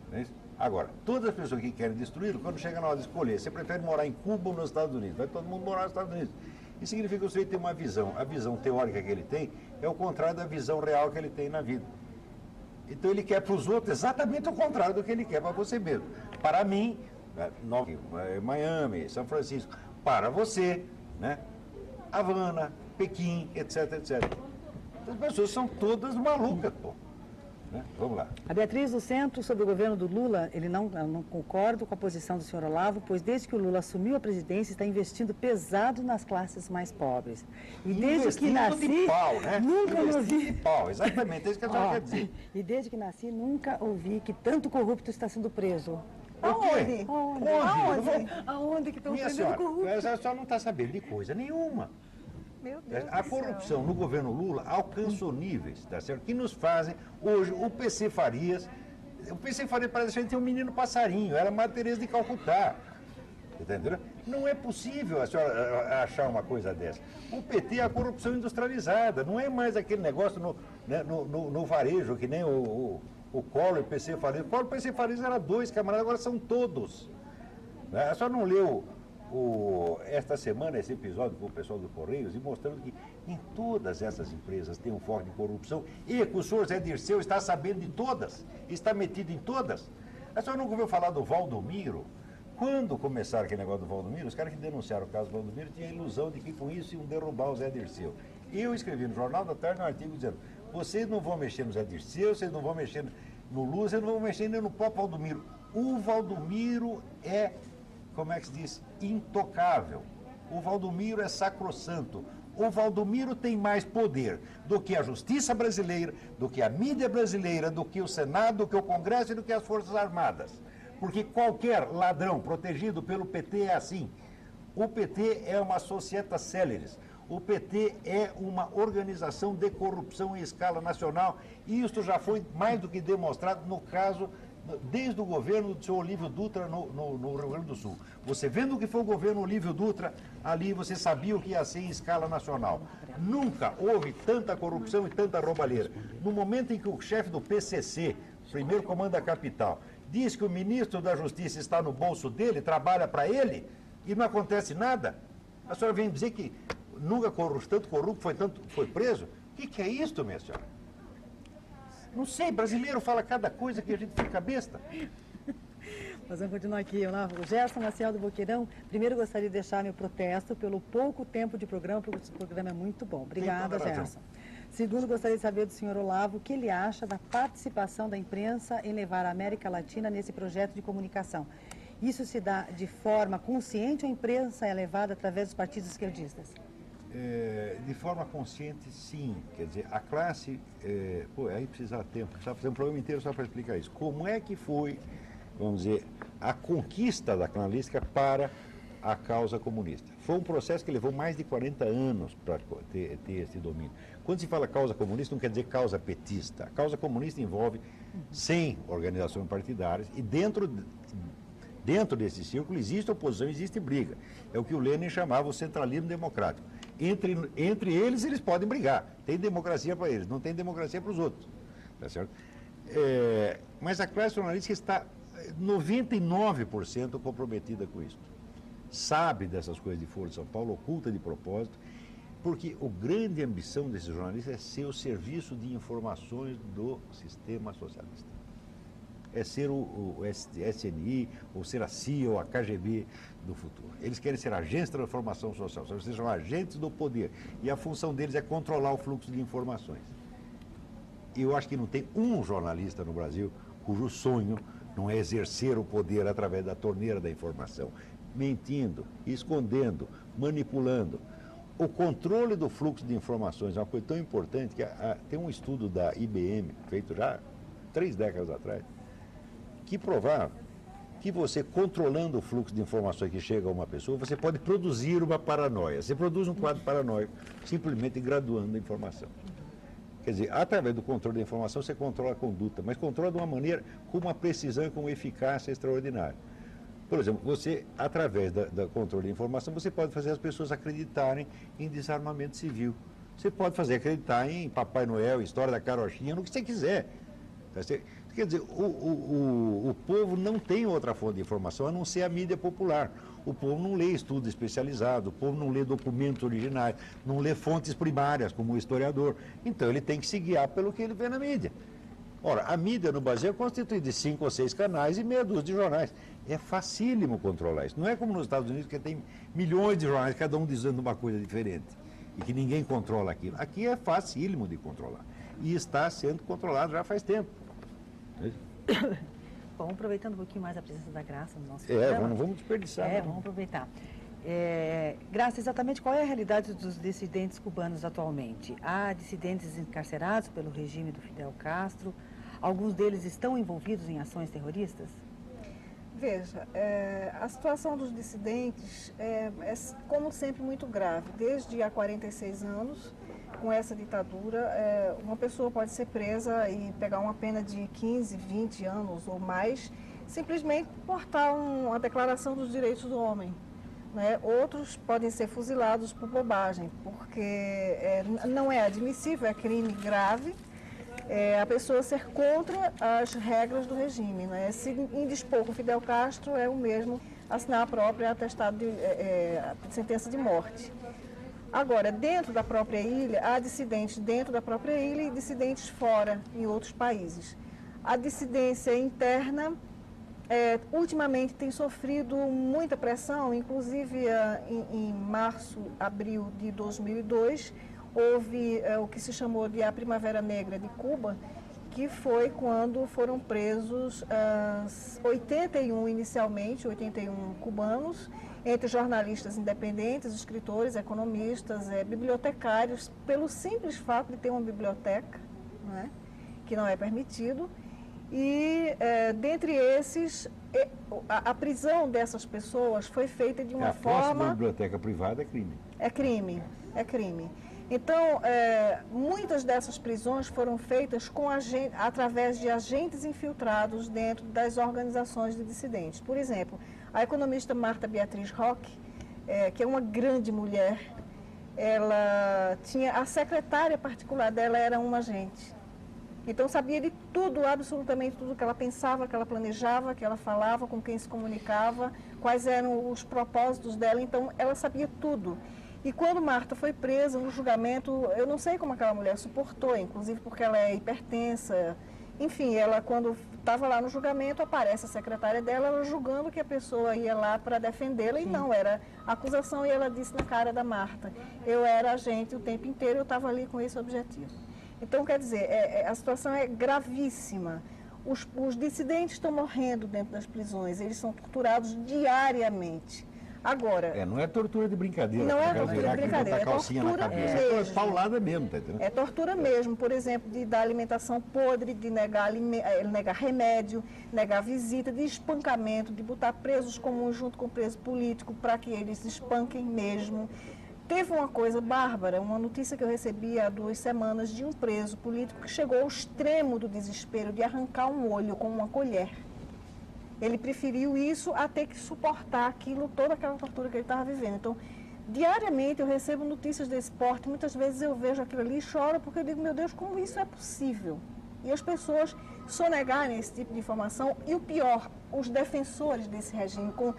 Não é isso? Agora, todas as pessoas que querem destruí-lo, quando chega na hora de escolher, você prefere morar em Cuba ou nos Estados Unidos? Vai todo mundo morar nos Estados Unidos. Isso significa que o sujeito tem uma visão. A visão teórica que ele tem é o contrário da visão real que ele tem na vida. Então ele quer para os outros exatamente o contrário do que ele quer para você mesmo. Para mim, Miami, São Francisco. Para você, né? Havana, Pequim, etc, etc. As pessoas são todas malucas, pô. Né? Vamos lá. A Beatriz do Centro, sobre o governo do Lula, ele não concorda com a posição do senhor Olavo, pois desde que o Lula assumiu a presidência, está investindo pesado nas classes mais pobres. E desde que nasci, de pau, né? nunca ouvi... de pau, exatamente, é isso que a senhora quer dizer. E desde que nasci, nunca ouvi que tanto corrupto está sendo preso. Aonde? Aonde que estão prendendo corrupto? A senhora não está sabendo de coisa nenhuma. Meu Deus A do céu. corrupção no governo Lula alcançou níveis, tá certo? Que nos fazem, hoje, o PC Farias parece que a gente tem um menino passarinho, era Madre Teresa de Calcutá. Entendeu? Não é possível a senhora achar uma coisa dessa. O PT é a corrupção industrializada, não é mais aquele negócio no varejo, que nem o Collor e o PC Farias. O Collor e o PC Farias eram 2 camaradas, agora são todos. Né? A senhora não leu esta semana esse episódio com o pessoal do Correios e mostrando que em todas essas empresas tem um foco de corrupção e que o senhor Zé Dirceu está sabendo de todas, está metido em todas. A senhora nunca ouviu falar do Valdomiro? Quando começaram aquele negócio do Valdomiro, os caras que denunciaram o caso do Valdomiro tinham a ilusão de que com isso iam derrubar o Zé Dirceu. Eu escrevi no Jornal da Tarde um artigo dizendo: vocês não vão mexer no Zé Dirceu, vocês não vão mexer no Lula, vocês não vão mexer nem no próprio Valdomiro. O Valdomiro é, como é que se diz, intocável. O Valdomiro é sacrossanto. O Valdomiro tem mais poder do que a justiça brasileira, do que a mídia brasileira, do que o Senado, do que o Congresso e do que as Forças Armadas. Porque qualquer ladrão protegido pelo PT é assim. O PT é uma societa celeris. O PT é uma organização de corrupção em escala nacional. E isso já foi mais do que demonstrado no caso, desde o governo do senhor Olívio Dutra no Rio Grande do Sul. Você vendo o que foi o governo Olívio Dutra, ali você sabia o que ia ser em escala nacional. Nunca houve tanta corrupção e tanta roubalheira. No momento em que o chefe do PCC, primeiro comando da capital, diz que o ministro da Justiça está no bolso dele, trabalha para ele, e não acontece nada. A senhora vem dizer que nunca tanto corrupto foi preso? O que é isso, minha senhora? Não sei, brasileiro fala cada coisa que a gente fica besta. Nós vamos continuar aqui. O Gerson Maciel do Boqueirão. Primeiro, gostaria de deixar meu protesto pelo pouco tempo de programa, porque esse programa é muito bom. Obrigada, Gerson. Segundo, gostaria de saber do senhor Olavo o que ele acha da participação da imprensa em levar a América Latina nesse projeto de comunicação. Isso se dá de forma consciente ou a imprensa é levada através dos partidos esquerdistas? De forma consciente, sim. Quer dizer, a classe... aí precisa ter tempo. Precisa fazer um programa inteiro só para explicar isso. Como é que foi, vamos dizer, a conquista da canalística para a causa comunista? Foi um processo que levou mais de 40 anos para ter esse domínio. Quando se fala causa comunista, não quer dizer causa petista. A causa comunista envolve 100 organizações partidárias e dentro desse círculo existe oposição, existe briga. É o que o Lenin chamava o centralismo democrático. Entre eles podem brigar. Tem democracia para eles, não tem democracia para os outros. Tá certo? Mas a classe jornalística está 99% comprometida com isso. Sabe dessas coisas de Folha de São Paulo, oculta de propósito, porque a grande ambição desses jornalistas é ser o serviço de informações do sistema socialista. É ser o SNI, ou ser a CIA ou a KGB do futuro. Eles querem ser agentes de transformação social, ou seja, são agentes do poder. E a função deles é controlar o fluxo de informações. E eu acho que não tem um jornalista no Brasil cujo sonho não é exercer o poder através da torneira da informação, mentindo, escondendo, manipulando. O controle do fluxo de informações é uma coisa tão importante que tem um estudo da IBM, feito já 3 décadas atrás, que provava que você, controlando o fluxo de informações que chega a uma pessoa, você pode produzir uma paranoia. Você produz um quadro paranoico simplesmente graduando a informação. Quer dizer, através do controle da informação, você controla a conduta, mas controla de uma maneira com uma precisão e com uma eficácia extraordinária. Por exemplo, você, através do controle da informação, você pode fazer as pessoas acreditarem em desarmamento civil. Você pode fazer acreditar em Papai Noel, história da carochinha, no que você quiser. Quer dizer, o povo não tem outra fonte de informação a não ser a mídia popular. O povo não lê estudo especializado, o povo não lê documentos originais, não lê fontes primárias, como o historiador. Então, ele tem que se guiar pelo que ele vê na mídia. Ora, a mídia no Brasil é constituída de 5 ou 6 canais e meia dúzia de jornais. É facílimo controlar isso. Não é como nos Estados Unidos, que tem milhões de jornais, cada um dizendo uma coisa diferente, e que ninguém controla aquilo. Aqui é facílimo de controlar. E está sendo controlado já faz tempo. Bom, aproveitando um pouquinho mais a presença da Graça no nosso programa. Vamos desperdiçar. Vamos aproveitar. Graça, exatamente qual é a realidade dos dissidentes cubanos atualmente? Há dissidentes encarcerados pelo regime do Fidel Castro? Alguns deles estão envolvidos em ações terroristas? Veja, a situação dos dissidentes é, como sempre, muito grave. Desde há 46 anos, com essa ditadura, uma pessoa pode ser presa e pegar uma pena de 15, 20 anos ou mais, simplesmente por portar uma declaração dos direitos do homem. Né? Outros podem ser fuzilados por bobagem, porque não é admissível, é crime grave, a pessoa ser contra as regras do regime. Né? Se indispor com Fidel Castro é o mesmo assinar a própria atestado de sentença de morte. Agora, dentro da própria ilha, há dissidentes dentro da própria ilha e dissidentes fora, em outros países. A dissidência interna, ultimamente, tem sofrido muita pressão, inclusive em março, abril de 2002, houve o que se chamou de a Primavera Negra de Cuba, que foi quando foram presos 81 cubanos, entre jornalistas independentes, escritores, economistas, bibliotecários, pelo simples fato de ter uma biblioteca, né, que não é permitido. E, dentre esses, a prisão dessas pessoas foi feita de uma forma... A posse da biblioteca privada é crime. É crime, é crime. Então, muitas dessas prisões foram feitas através de agentes infiltrados dentro das organizações de dissidentes. Por exemplo, a economista Marta Beatriz Roque, que é uma grande mulher, ela tinha, a secretária particular dela era uma agente. Então, sabia de tudo, absolutamente tudo que ela pensava, que ela planejava, que ela falava, com quem se comunicava, quais eram os propósitos dela. Então, ela sabia tudo. E quando Marta foi presa no julgamento, eu não sei como aquela mulher suportou, inclusive porque ela é hipertensa. Enfim, ela, quando estava lá no julgamento, aparece a secretária dela, ela julgando que a pessoa ia lá para defendê-la, e não, era acusação, e ela disse na cara da Marta: eu era agente o tempo inteiro, eu estava ali com esse objetivo. Então, quer dizer, a situação é gravíssima. Os dissidentes estão morrendo dentro das prisões, eles são torturados diariamente. Agora... não é tortura de brincadeira. Não é tortura de brincadeira, é tortura mesmo. É paulada mesmo, tá entendendo? É tortura mesmo, por exemplo, de dar alimentação podre, de negar remédio, negar visita, de espancamento, de botar presos comuns junto com preso político para que eles espanquem mesmo. Teve uma coisa bárbara, uma notícia que eu recebi há 2 semanas de um preso político que chegou ao extremo do desespero de arrancar um olho com uma colher. Ele preferiu isso a ter que suportar aquilo, toda aquela tortura que ele estava vivendo. Então, diariamente eu recebo notícias desse porte, muitas vezes eu vejo aquilo ali e choro, porque eu digo, meu Deus, como isso é possível? E as pessoas sonegarem esse tipo de informação, e o pior, os defensores desse regime, como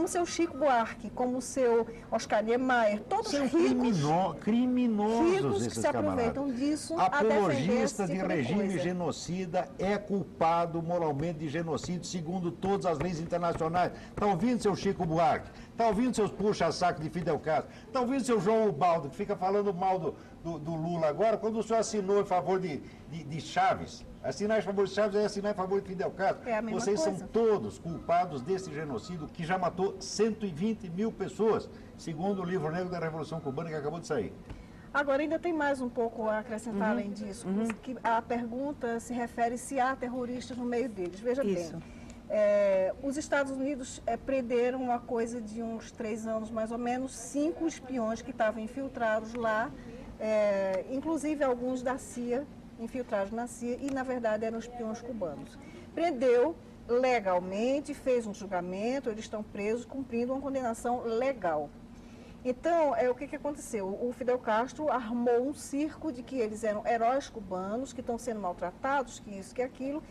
o seu Chico Buarque, como o seu Oscar Niemeyer, todos são ricos, criminosos que se aproveitam disso a defender esse Apologista tipo de regime coisa. genocida é culpado moralmente de genocídio, segundo todas as leis internacionais. Está ouvindo, seu Chico Buarque? Está ouvindo seus puxa-saco de Fidel Castro? Está ouvindo seu João Ubaldo, que fica falando mal do Lula agora, quando o senhor assinou em favor de Chaves? Assinar em favor de Chaves é assinar em favor de Fidel Castro. É a mesma Vocês coisa. são todos culpados desse genocídio que já matou 120 mil pessoas, segundo o livro negro da Revolução Cubana que acabou de sair. Agora, ainda tem mais um pouco a acrescentar além disso, que a pergunta se refere se há terroristas no meio deles. Veja Isso. bem, os Estados Unidos prenderam uma coisa de uns 3 anos, mais ou menos, 5 espiões que estavam infiltrados lá, inclusive alguns da CIA, infiltrados na CIA, e na verdade eram espiões cubanos. Prendeu legalmente, fez um julgamento, eles estão presos, cumprindo uma condenação legal. Então, o que aconteceu? O Fidel Castro armou um circo de que eles eram heróis cubanos, que estão sendo maltratados, que isso, que aquilo,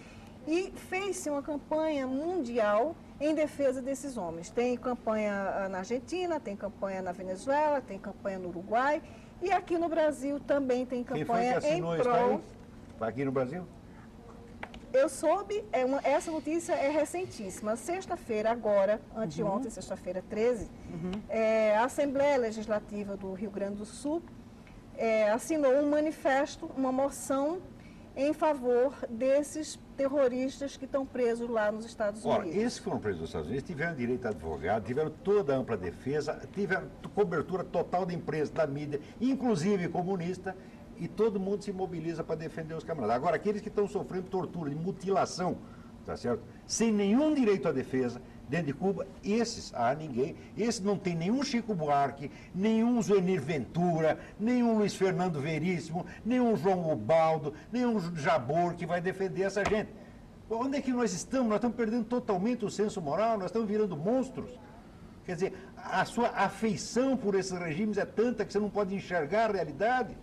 e fez-se uma campanha mundial em defesa desses homens. Tem campanha na Argentina, tem campanha na Venezuela, tem campanha no Uruguai, e aqui no Brasil também tem Quem foi que campanha em assinou isso prol... aí? Aqui no Brasil? Eu soube, essa notícia é recentíssima. Sexta-feira, agora, anteontem, sexta-feira 13, a Assembleia Legislativa do Rio Grande do Sul assinou um manifesto, uma moção em favor desses terroristas que estão presos lá nos Estados Ora, Unidos. esses que foram presos nos Estados Unidos tiveram direito a advogado, tiveram toda a ampla defesa, tiveram cobertura total da imprensa, da mídia, inclusive comunista, e todo mundo se mobiliza para defender os camaradas. Agora, aqueles que estão sofrendo tortura e mutilação, tá certo? Sem nenhum direito à defesa, dentro de Cuba, esse não tem nenhum Chico Buarque, nenhum Zuenir Ventura, nenhum Luiz Fernando Veríssimo, nenhum João Ubaldo, nenhum Jabor que vai defender essa gente. Onde é que nós estamos? Nós estamos perdendo totalmente o senso moral, nós estamos virando monstros. Quer dizer, a sua afeição por esses regimes é tanta que você não pode enxergar a realidade.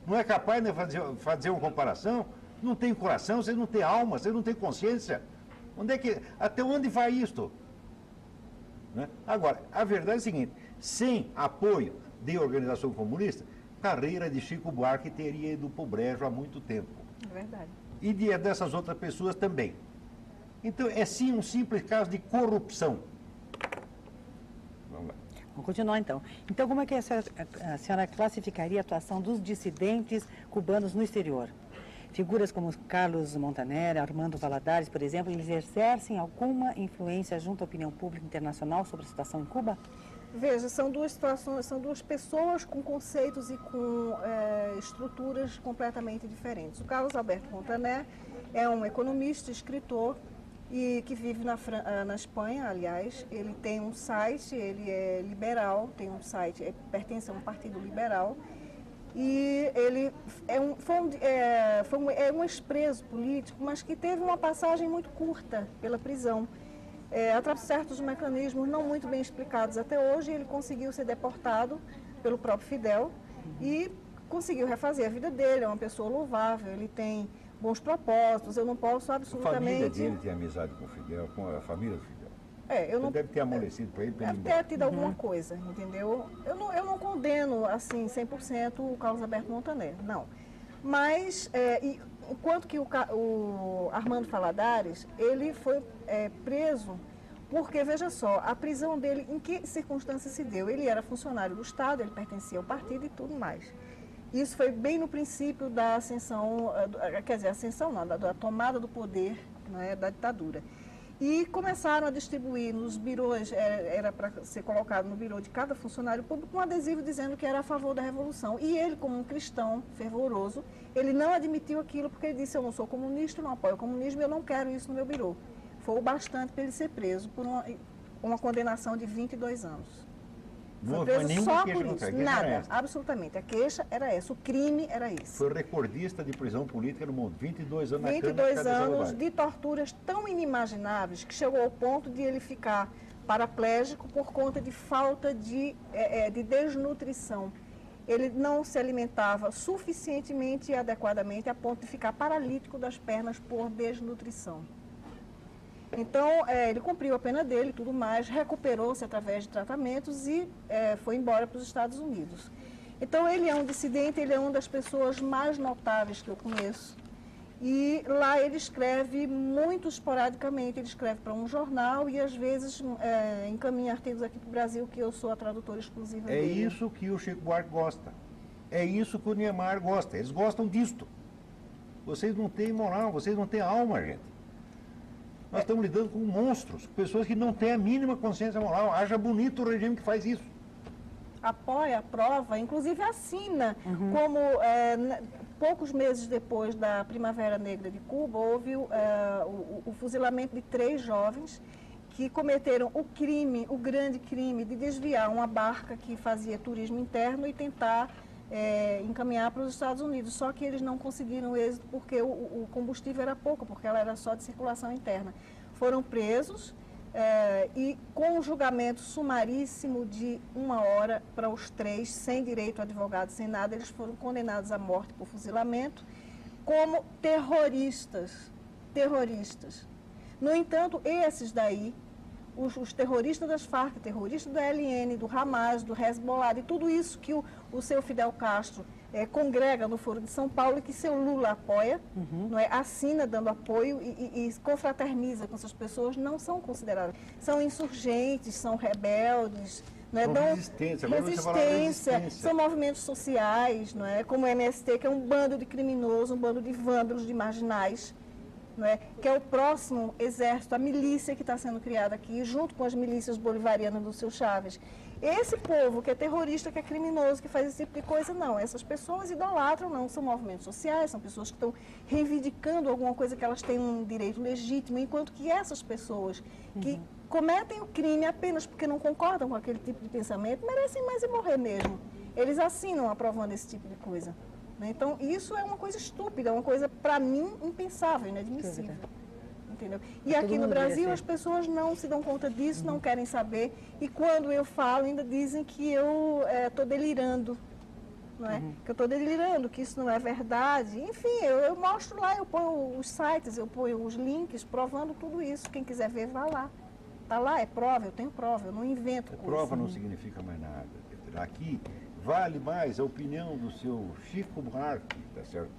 Não é capaz de fazer uma comparação. Não tem coração, você não tem alma, você não tem consciência. Até onde vai isto? Né? Agora, a verdade é a seguinte, sem apoio de organização comunista, a carreira de Chico Buarque teria ido para o brejo há muito tempo. É verdade. E dessas outras pessoas também. Então, é sim um simples caso de corrupção. Vamos lá. Vamos continuar então. Então, como é que a senhora classificaria a atuação dos dissidentes cubanos no exterior? Figuras como Carlos Montaner, Armando Valladares, por exemplo, eles exercem alguma influência junto à opinião pública internacional sobre a situação em Cuba? Veja, são duas situações, são duas pessoas com conceitos e com estruturas completamente diferentes. O Carlos Alberto Montaner é um economista, escritor, e que vive na Espanha, aliás. Ele tem um site, ele é liberal, tem um site, pertence a um partido liberal, e ele é um ex-preso político, mas que teve uma passagem muito curta pela prisão. Através de certos mecanismos não muito bem explicados até hoje, ele conseguiu ser deportado pelo próprio Fidel e conseguiu refazer a vida dele. É uma pessoa louvável, ele tem bons propósitos, eu não posso absolutamente... A família dele tem amizade com o Fidel, com a família do Fidel. Eu não... Deve ter amolecido para ele. Deve ter tido alguma coisa, entendeu? Eu não condeno, assim, 100% o Carlos Alberto Montaner, não. Mas, enquanto que o Armando Valladares, ele foi preso porque, veja só, a prisão dele, em que circunstâncias se deu? Ele era funcionário do Estado, ele pertencia ao partido e tudo mais. Isso foi bem no princípio da ascensão, da tomada do poder, né, da ditadura. E começaram a distribuir nos birôs, era para ser colocado no birô de cada funcionário público um adesivo dizendo que era a favor da Revolução. E ele, como um cristão fervoroso, ele não admitiu aquilo porque ele disse: eu não sou comunista, não apoio o comunismo, eu não quero isso no meu birô. Foi o bastante para ele ser preso por uma condenação de 22 anos. Foi preso só por isso, nada, absolutamente. A queixa era essa, o crime era esse. Foi recordista de prisão política no mundo, 22 anos na cana. 22 anos de torturas tão inimagináveis que chegou ao ponto de ele ficar paraplégico por conta de falta de desnutrição. Ele não se alimentava suficientemente e adequadamente a ponto de ficar paralítico das pernas por desnutrição. Então, ele cumpriu a pena dele e tudo mais, recuperou-se através de tratamentos e foi embora para os Estados Unidos. Então, ele é um dissidente, ele é uma das pessoas mais notáveis que eu conheço. E lá ele escreve muito esporadicamente, ele escreve para um jornal e às vezes encaminha artigos aqui para o Brasil, que eu sou a tradutora exclusiva dele. É isso que o Chico Buarque gosta. É isso que o Niemeyer gosta. Eles gostam disto. Vocês não têm moral, vocês não têm alma, gente. Nós estamos lidando com monstros, com pessoas que não têm a mínima consciência moral. Haja bonito o regime que faz isso. Apoia, aprova, inclusive assina. Como poucos meses depois da Primavera Negra de Cuba, houve o fuzilamento de 3 jovens que cometeram o grande crime de desviar uma barca que fazia turismo interno e tentar encaminhar para os Estados Unidos, só que eles não conseguiram êxito porque o combustível era pouco, porque ela era só de circulação interna. Foram presos e com um julgamento sumaríssimo de 1 hora para os 3, sem direito a advogado, sem nada, eles foram condenados à morte por fuzilamento como terroristas. No entanto, esses daí, os terroristas das Farc, terroristas do ELN, do Hamas, do Hezbollah, de tudo isso que o seu Fidel Castro congrega no Foro de São Paulo e que seu Lula apoia, não é, assina dando apoio e confraterniza com essas pessoas, não são consideradas. São insurgentes, são rebeldes, não é? Resistência, são movimentos sociais, não é? Como o MST, que é um bando de criminosos, um bando de vândalos, de marginais, não é? Que é o próximo exército, a milícia que está sendo criada aqui, junto com as milícias bolivarianas do seu Chávez. Esse povo que é terrorista, que é criminoso, que faz esse tipo de coisa, não. Essas pessoas idolatram, não. São movimentos sociais, são pessoas que estão reivindicando alguma coisa que elas têm um direito legítimo, enquanto que essas pessoas que cometem o crime apenas porque não concordam com aquele tipo de pensamento, merecem mais e morrer mesmo. Eles assinam aprovando esse tipo de coisa. Né? Então, isso é uma coisa estúpida, é uma coisa, para mim, impensável, inadmissível. Entendeu? E aqui no Brasil as pessoas não se dão conta disso, não querem saber. E quando eu falo, ainda dizem que eu estou delirando. Não é? Que eu estou delirando, que isso não é verdade. Enfim, eu mostro lá, eu ponho os sites, eu ponho os links provando tudo isso. Quem quiser ver, vá lá. Está lá, é prova, eu tenho prova, eu não invento coisa. Prova não significa mais nada. Aqui vale mais a opinião do seu Chico Buarque, tá certo?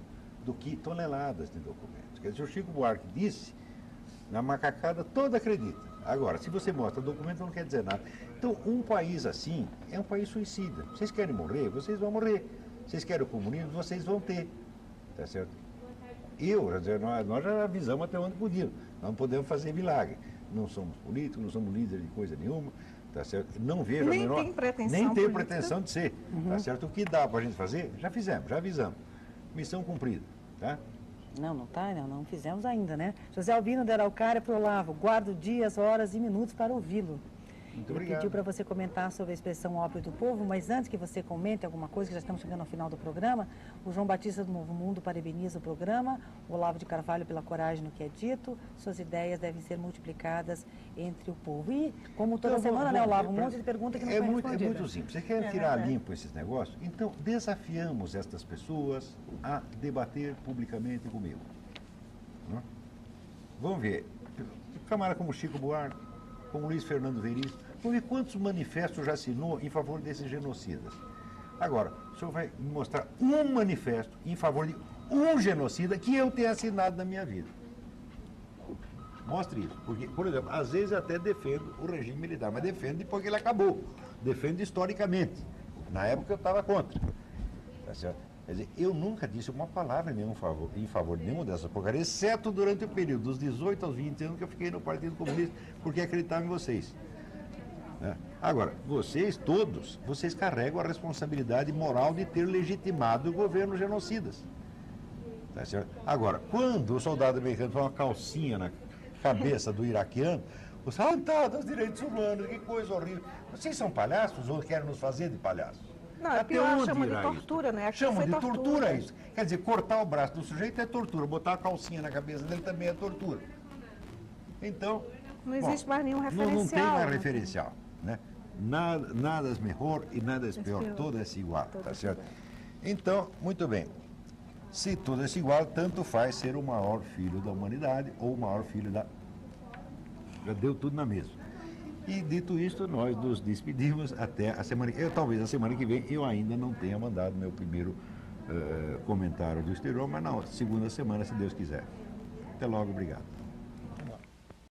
Do que toneladas de documentos. Quer dizer, o Chico Buarque disse, na macacada toda acredita. Agora, se você mostra documento, não quer dizer nada. Então, um país assim é um país suicida. Vocês querem morrer? Vocês vão morrer. Vocês querem o comunismo? Vocês vão ter. Tá certo? Nós já avisamos até onde podíamos. Nós não podemos fazer milagre. Não somos políticos, não somos líderes de coisa nenhuma. Tá certo? Não vejo nem a menor... tem pretensão Nem tem política. pretensão de ser. Tá certo? O que dá para a gente fazer, já fizemos, já avisamos. Missão cumprida. Tá? Não fizemos ainda, né? José Albino de Araucária para o Olavo, guardo dias, horas e minutos para ouvi-lo. Muito Ele obrigado. pediu para você comentar sobre a expressão ópio do povo, mas antes que você comente alguma coisa, que já estamos chegando ao final do programa, o João Batista do Novo Mundo parabeniza o programa, o Olavo de Carvalho pela coragem no que é dito, suas ideias devem ser multiplicadas entre o povo. E, como toda semana, né, Olavo, um monte de pergunta que não foi respondida. É muito simples. Vocês querem tirar limpo esses negócios? Então, desafiamos estas pessoas a debater publicamente comigo. Não? Vamos ver. Camarada como Chico Buarque, como Luiz Fernando Veríssimo, vamos ver quantos manifestos já assinou em favor desses genocidas. Agora, o senhor vai me mostrar um manifesto em favor de um genocida que eu tenha assinado na minha vida. Mostre isso. Porque, por exemplo, às vezes eu até defendo o regime militar, mas defendo depois que ele acabou. Defendo historicamente. Na época eu estava contra. Tá certo? Quer dizer, eu nunca disse uma palavra em favor de nenhuma dessas porcarias, exceto durante o período dos 18 aos 20 anos que eu fiquei no Partido Comunista, porque acreditava em vocês. Né? Agora, vocês todos, vocês carregam a responsabilidade moral de ter legitimado o governo genocidas. Tá certo? Agora, quando o soldado americano põe uma calcinha na cabeça do iraquiano, os dos direitos humanos, que coisa horrível. Vocês são palhaços ou querem nos fazer de palhaços? Não, é pior, chama de tortura, né? Aqui Chama foi de tortura isso. Quer dizer, cortar o braço do sujeito é tortura, botar a calcinha na cabeça dele também é tortura. Então... Não existe mais nenhum referencial. Não tem mais né? referencial. Né? Nada é melhor e nada é pior. Tudo é igual, tá certo? Então, muito bem. Se tudo é igual, tanto faz ser o maior filho da humanidade ou o maior filho da... Já deu tudo na mesma. E dito isto, nós nos despedimos até a semana que vem. Talvez a semana que vem eu ainda não tenha mandado meu primeiro comentário do exterior, mas na segunda semana, se Deus quiser. Até logo, obrigado.